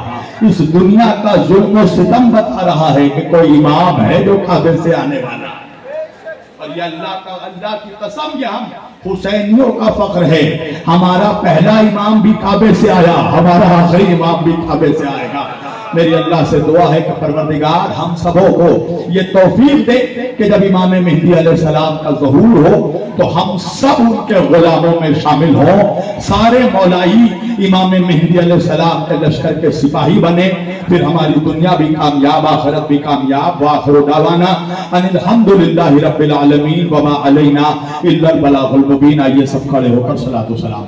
इस दुनिया का जुल्म सितम बता रहा है कि कोई इमाम है जो काबे से आने वाला, और ये अल्लाह की कसम, ये हम हुसैनियों का फख्र है। हमारा पहला इमाम भी काबे से आया, हमारा आखिरी इमाम भी काबे से आएगा। मेरी अल्लाह से दुआ है कि परवरदिगार हम सबों को ये तौफीक दे कि जब इमाम मेहदी अलैहिस्सलाम का ज़हूर हो तो हम सब उनके गुलामों में शामिल हों, सारे मौलाई इमाम मेहदी अलैहिस्सलाम के लश्कर के सिपाही बने, फिर हमारी दुनिया भी कामयाब, आखिरत भी कामयाब। व आखिरु दावाना अनिल हम्दुलिल्लाहि रब्बिल आलमीन व मा अलैना इल्लल बलागुल मुबीन। आइए सब खड़े होकर सलातो सलाम।